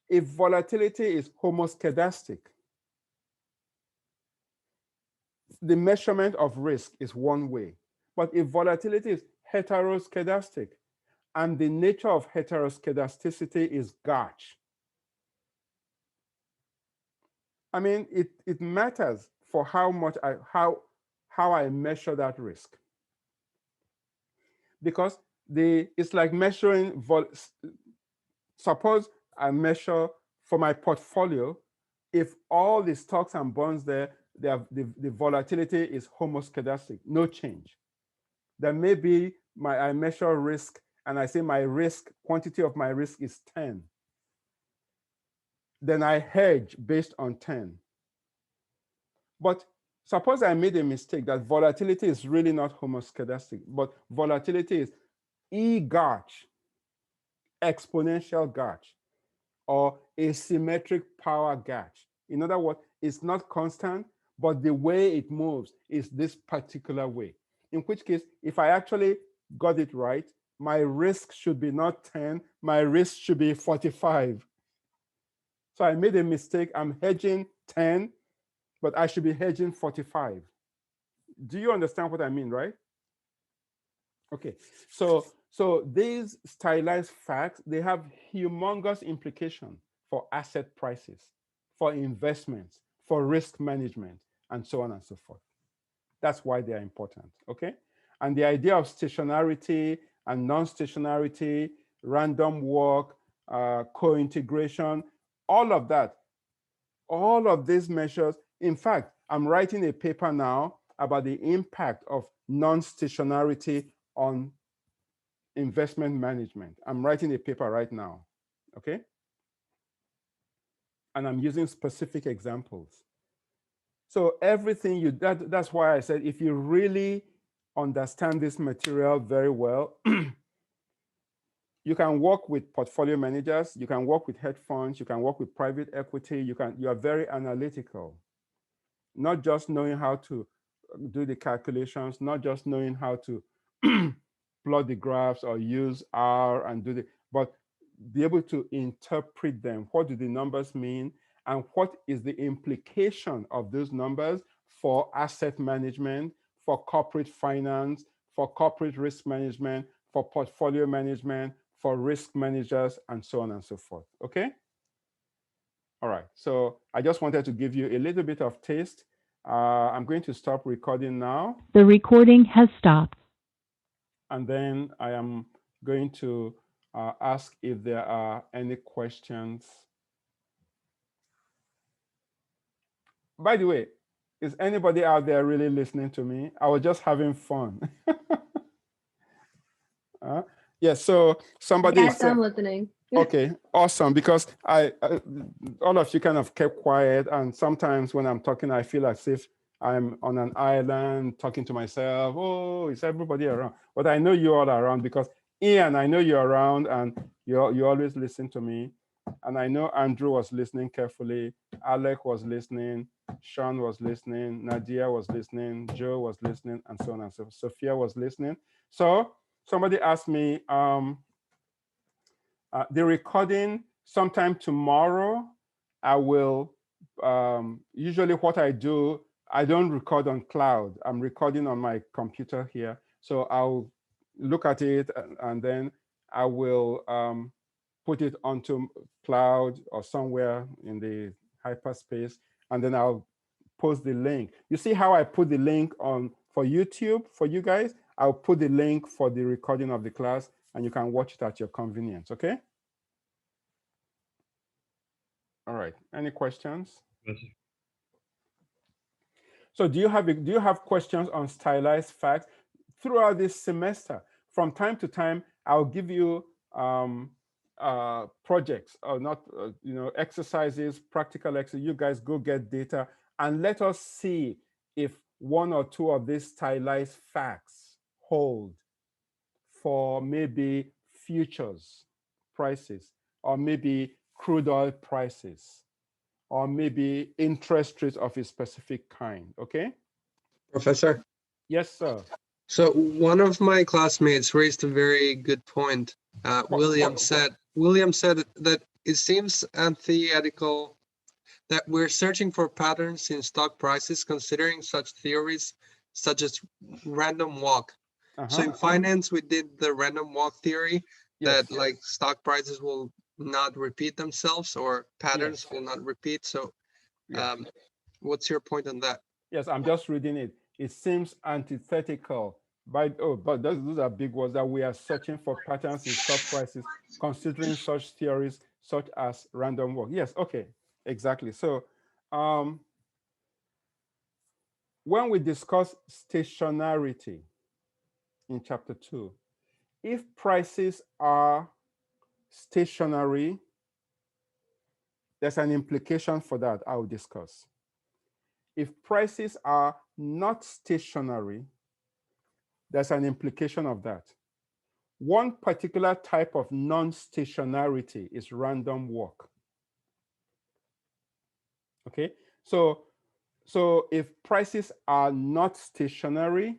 If volatility is homoscedastic, the measurement of risk is one way. But if volatility is heteroscedastic, and the nature of heteroscedasticity is gauge, I mean, it matters for how I measure that risk. Because it's like measuring, suppose I measure for my portfolio, if all the stocks and bonds there, the volatility is homoscedastic, no change. There may be I measure risk and I say my risk, quantity of my risk is 10. Then I hedge based on 10. But suppose I made a mistake that volatility is really not homoscedastic, but volatility is E-gauge, exponential gauge, or asymmetric power gauge. In other words, it's not constant, but the way it moves is this particular way. In which case, if I actually got it right, my risk should be not 10, my risk should be 45. So I made a mistake. I'm hedging 10, but I should be hedging 45. Do you understand what I mean, right? Okay, so these stylized facts, they have humongous implications for asset prices, for investments, for risk management, and so on and so forth. That's why they are important, okay? And the idea of stationarity and non-stationarity, random walk, co-integration, all of that, all of these measures. In fact, I'm writing a paper now about the impact of non-stationarity on investment management. I'm writing a paper right now, okay? And I'm using specific examples. So everything that's why I said, if you really understand this material very well, you can work with portfolio managers, you can work with hedge funds, you can work with private equity, you are very analytical. Not just knowing how to do the calculations, not just knowing how to plot the graphs or use R and do but be able to interpret them. What do the numbers mean? And what is the implication of those numbers for asset management, for corporate finance, for corporate risk management, for portfolio management, for risk managers, and so on and so forth, okay? All right, so I just wanted to give you a little bit of taste. I'm going to stop recording now. The recording has stopped. And then I am going to ask if there are any questions. By the way, is anybody out there really listening to me? I was just having fun. Yes, so somebody Yes, I'm listening. Okay, awesome. Because all of you kind of kept quiet, and sometimes when I'm talking, I feel as if I'm on an island talking to myself. Oh, is everybody around? But I know you all are around because Ian, I know you're around, and you always listen to me. And I know Andrew was listening carefully. Alec was listening. Sean was listening. Nadia was listening. Joe was listening, and so on and so forth. Sophia was listening. So somebody asked me. The recording sometime tomorrow, I will, usually what I do, I don't record on cloud. I'm recording on my computer here. So I'll look at it and then I will put it onto cloud or somewhere in the hyperspace. And then I'll post the link. You see how I put the link on for YouTube for you guys? I'll put the link for the recording of the class and you can watch it at your convenience, okay? All right, any questions? Yes. So do you have questions on stylized facts? Throughout this semester, from time to time, I'll give you projects or not, exercises, practical exercises. You guys go get data and let us see if one or two of these stylized facts hold for maybe futures prices, or maybe crude oil prices, or maybe interest rates of a specific kind, okay? Professor? Yes, sir. So one of my classmates raised a very good point. William said that it seems antithetical that we're searching for patterns in stock prices considering such theories such as random walk. So in finance, we did the random walk theory that like stock prices will not repeat themselves or patterns will not repeat. So what's your point on that? Yes, I'm just reading it. It seems antithetical. But those are big words, that we are searching for patterns in stock prices, considering such theories such as random walk. Yes, okay, exactly. So when we discuss stationarity in chapter 2, if prices are stationary, there's an implication for that I'll discuss. If prices are not stationary, there's an implication of that. One particular type of non-stationarity is random walk. Okay, so if prices are not stationary,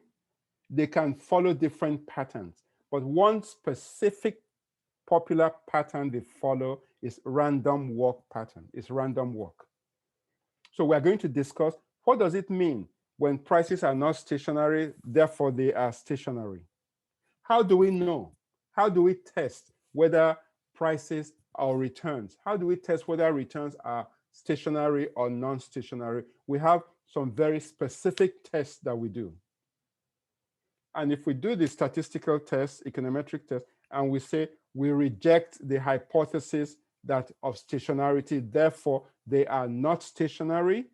they can follow different patterns. But one specific popular pattern they follow is random walk pattern. It's random walk. So we're going to discuss what does it mean when prices are not stationary, therefore they are stationary. How do we know? How do we test whether prices or returns? How do we test whether returns are stationary or non-stationary? We have some very specific tests that we do. And if we do the statistical test, econometric test, and we say we reject the hypothesis that of stationarity, therefore they are not stationary.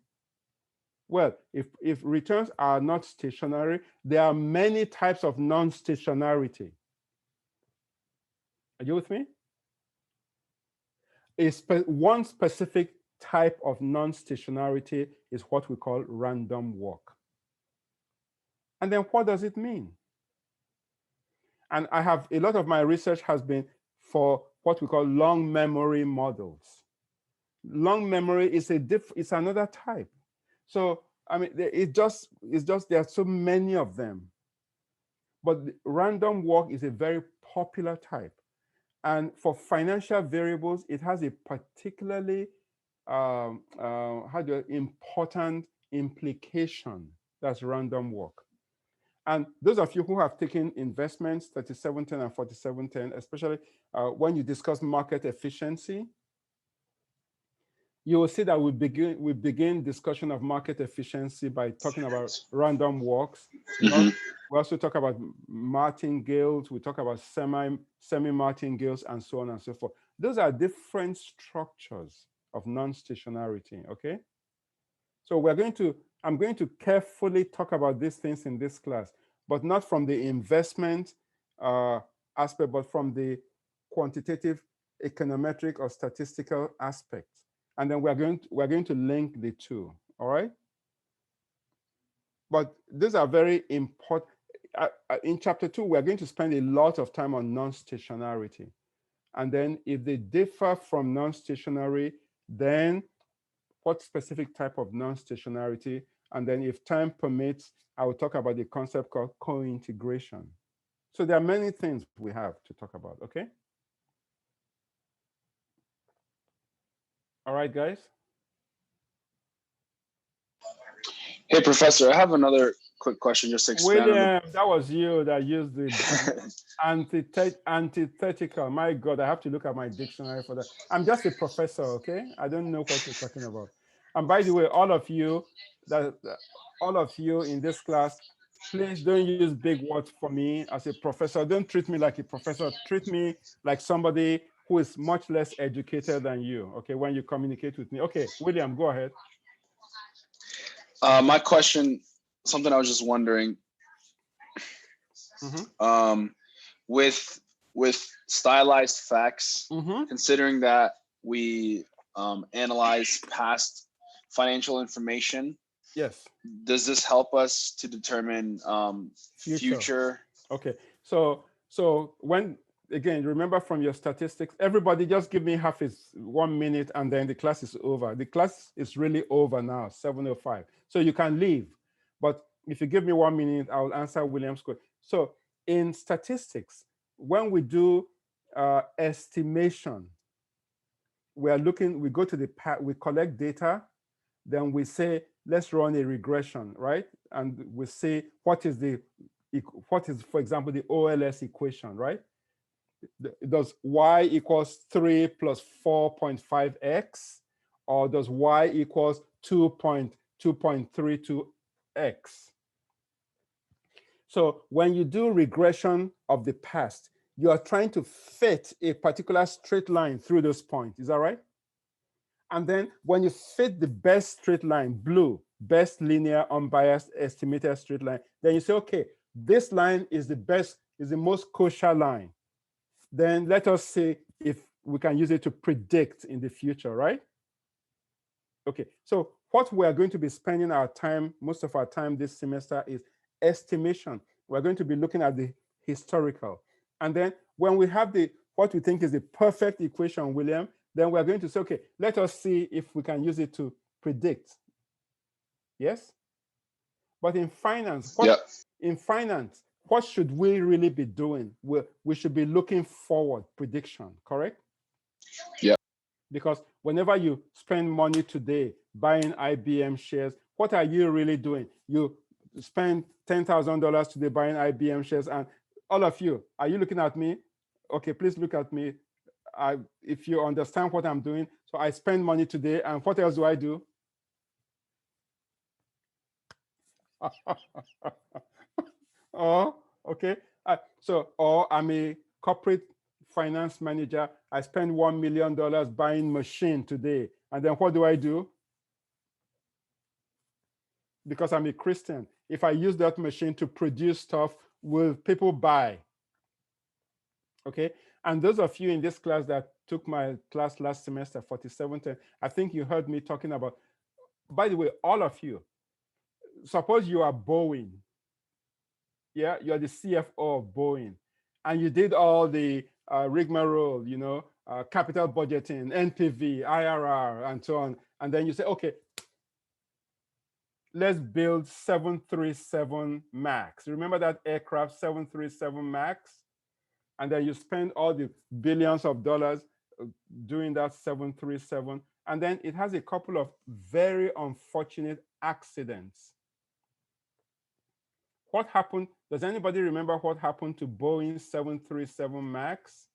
Well, if returns are not stationary, there are many types of non-stationarity. Are you with me? One specific type of non-stationarity is what we call random walk. And then what does it mean? And I have a lot of my research has been for what we call long memory models. Long memory is it's another type. So I mean, it's just there are so many of them. But random walk is a very popular type. And for financial variables, it has a particularly important implication. That's random walk. And those of you who have taken investments, 3710 and 4710, especially when you discuss market efficiency, you will see that we begin discussion of market efficiency by talking about random walks. We also talk about martingales. We talk about semi-martingales and so on and so forth. Those are different structures of non-stationarity, okay? So I'm going to carefully talk about these things in this class, but not from the investment aspect, but from the quantitative, econometric, or statistical aspect. And then we're going to link the two, all right? But these are very important. In chapter 2, we're going to spend a lot of time on non-stationarity. And then if they differ from non-stationary, then what specific type of non-stationarity? And then if time permits, I will talk about the concept called co-integration. So there are many things we have to talk about, okay? All right, guys? Hey, Professor, I have another quick question just to expand William, that was you that used the antithetical. My God, I have to look at my dictionary for that. I'm just a professor, okay? I don't know what you're talking about. And by the way, all of you in this class, please don't use big words for me as a professor. Don't treat me like a professor. Treat me like somebody who is much less educated than you, okay, when you communicate with me. Okay, William, go ahead. My question, something I was just wondering, with stylized facts, considering that we analyze past financial information, yes, does this help us to determine future? Okay, so when, again, remember from your statistics, everybody just give me 1 minute and then the class is over. The class is really over now, 7:05. So you can leave. But if you give me 1 minute, I will answer William's question. So in statistics, when we do estimation, we go to we collect data, then we say, let's run a regression, right? And we say, what is, for example, the OLS equation, right? Does y equals 3 plus 4.5x, or does y equals 2.32x? So when you do regression of the past, you are trying to fit a particular straight line through those points. Is that right? And then when you fit the best straight line, blue, best linear, unbiased, estimated straight line, then you say, okay, this line is the best, is the most kosher line. Then let us see if we can use it to predict in the future, right? Okay, so what we are going to be spending our time, most of our time this semester, is estimation. We're going to be looking at the historical. And then when we have what we think is the perfect equation, William, then we're going to say, okay, let us see if we can use it to predict. Yes? But in finance, what should we really be doing? We should be looking forward, prediction, correct? Yeah. Because whenever you spend money today buying IBM shares, what are you really doing? You spend $10,000 today buying IBM shares, and all of you, are you looking at me? Okay, please look at me. If you understand what I'm doing, so I spend money today, and what else do I do? Oh, okay. Or I'm a corporate finance manager. I spend $1 million buying machine today, and then what do I do? Because I'm a Christian, if I use that machine to produce stuff, will people buy? Okay. And those of you in this class that took my class last semester, 4710, I think you heard me talking about, by the way, all of you, suppose you are Boeing. Yeah, you're the CFO of Boeing, and you did all the rigmarole, capital budgeting, NPV, IRR, and so on. And then you say, okay, let's build 737 MAX. Remember that aircraft, 737 MAX? And then you spend all the billions of dollars doing that 737. And then it has a couple of very unfortunate accidents. What happened? Does anybody remember what happened to Boeing 737 MAX?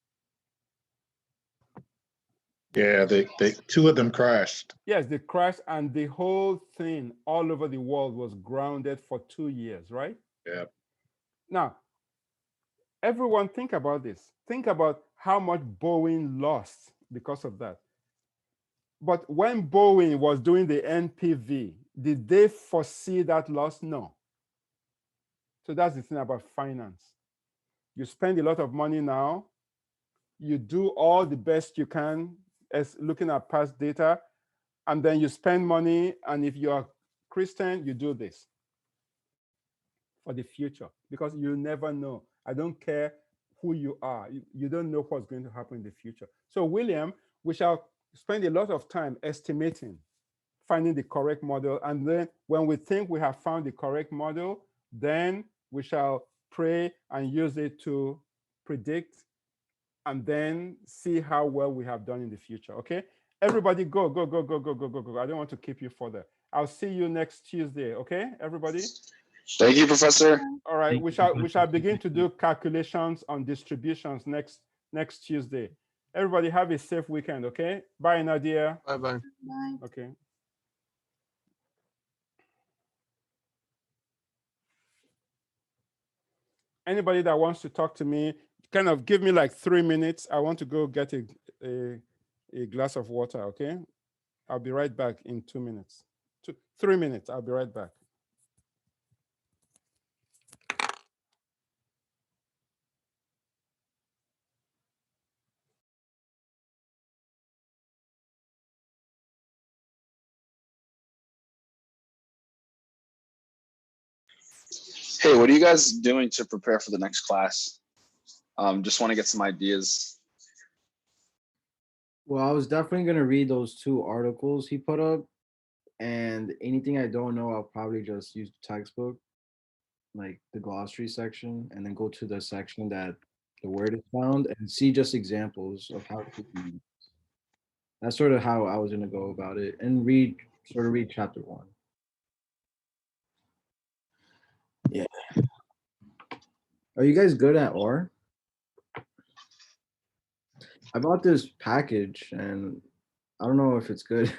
Yeah, they two of them crashed. Yes, they crashed, and the whole thing all over the world was grounded for 2 years, right? Yeah. Now, everyone think about this. Think about how much Boeing lost because of that. But when Boeing was doing the NPV, did they foresee that loss? No. So that's the thing about finance. You spend a lot of money now. You do all the best you can as looking at past data, and then you spend money. And if you are Christian, you do this for the future, because you never know. I don't care who you are. You don't know what's going to happen in the future. So William, we shall spend a lot of time estimating, finding the correct model. And then when we think we have found the correct model, then we shall pray and use it to predict, and then see how well we have done in the future. Okay, everybody go, go, go, go, go, go, go, go. I don't want to keep you further. I'll see you next Tuesday. Okay, everybody? Thank you, Professor. All right, we shall begin to do calculations on distributions next Tuesday. Everybody have a safe weekend, okay? Bye, Nadia. Bye-bye. Bye. Okay. Anybody that wants to talk to me, kind of give me like 3 minutes. I want to go get a glass of water, okay? I'll be right back in 2 minutes. 3 minutes, I'll be right back. Hey, what are you guys doing to prepare for the next class? Just want to get some ideas. Well, I was definitely going to read those 2 articles he put up, and anything I don't know, I'll probably just use the textbook, like the glossary section, and then go to the section that the word is found and see just examples of how to use it. That's sort of how I was going to go about it, and read chapter 1. Yeah. Are you guys good at OR? I bought this package and I don't know if it's good.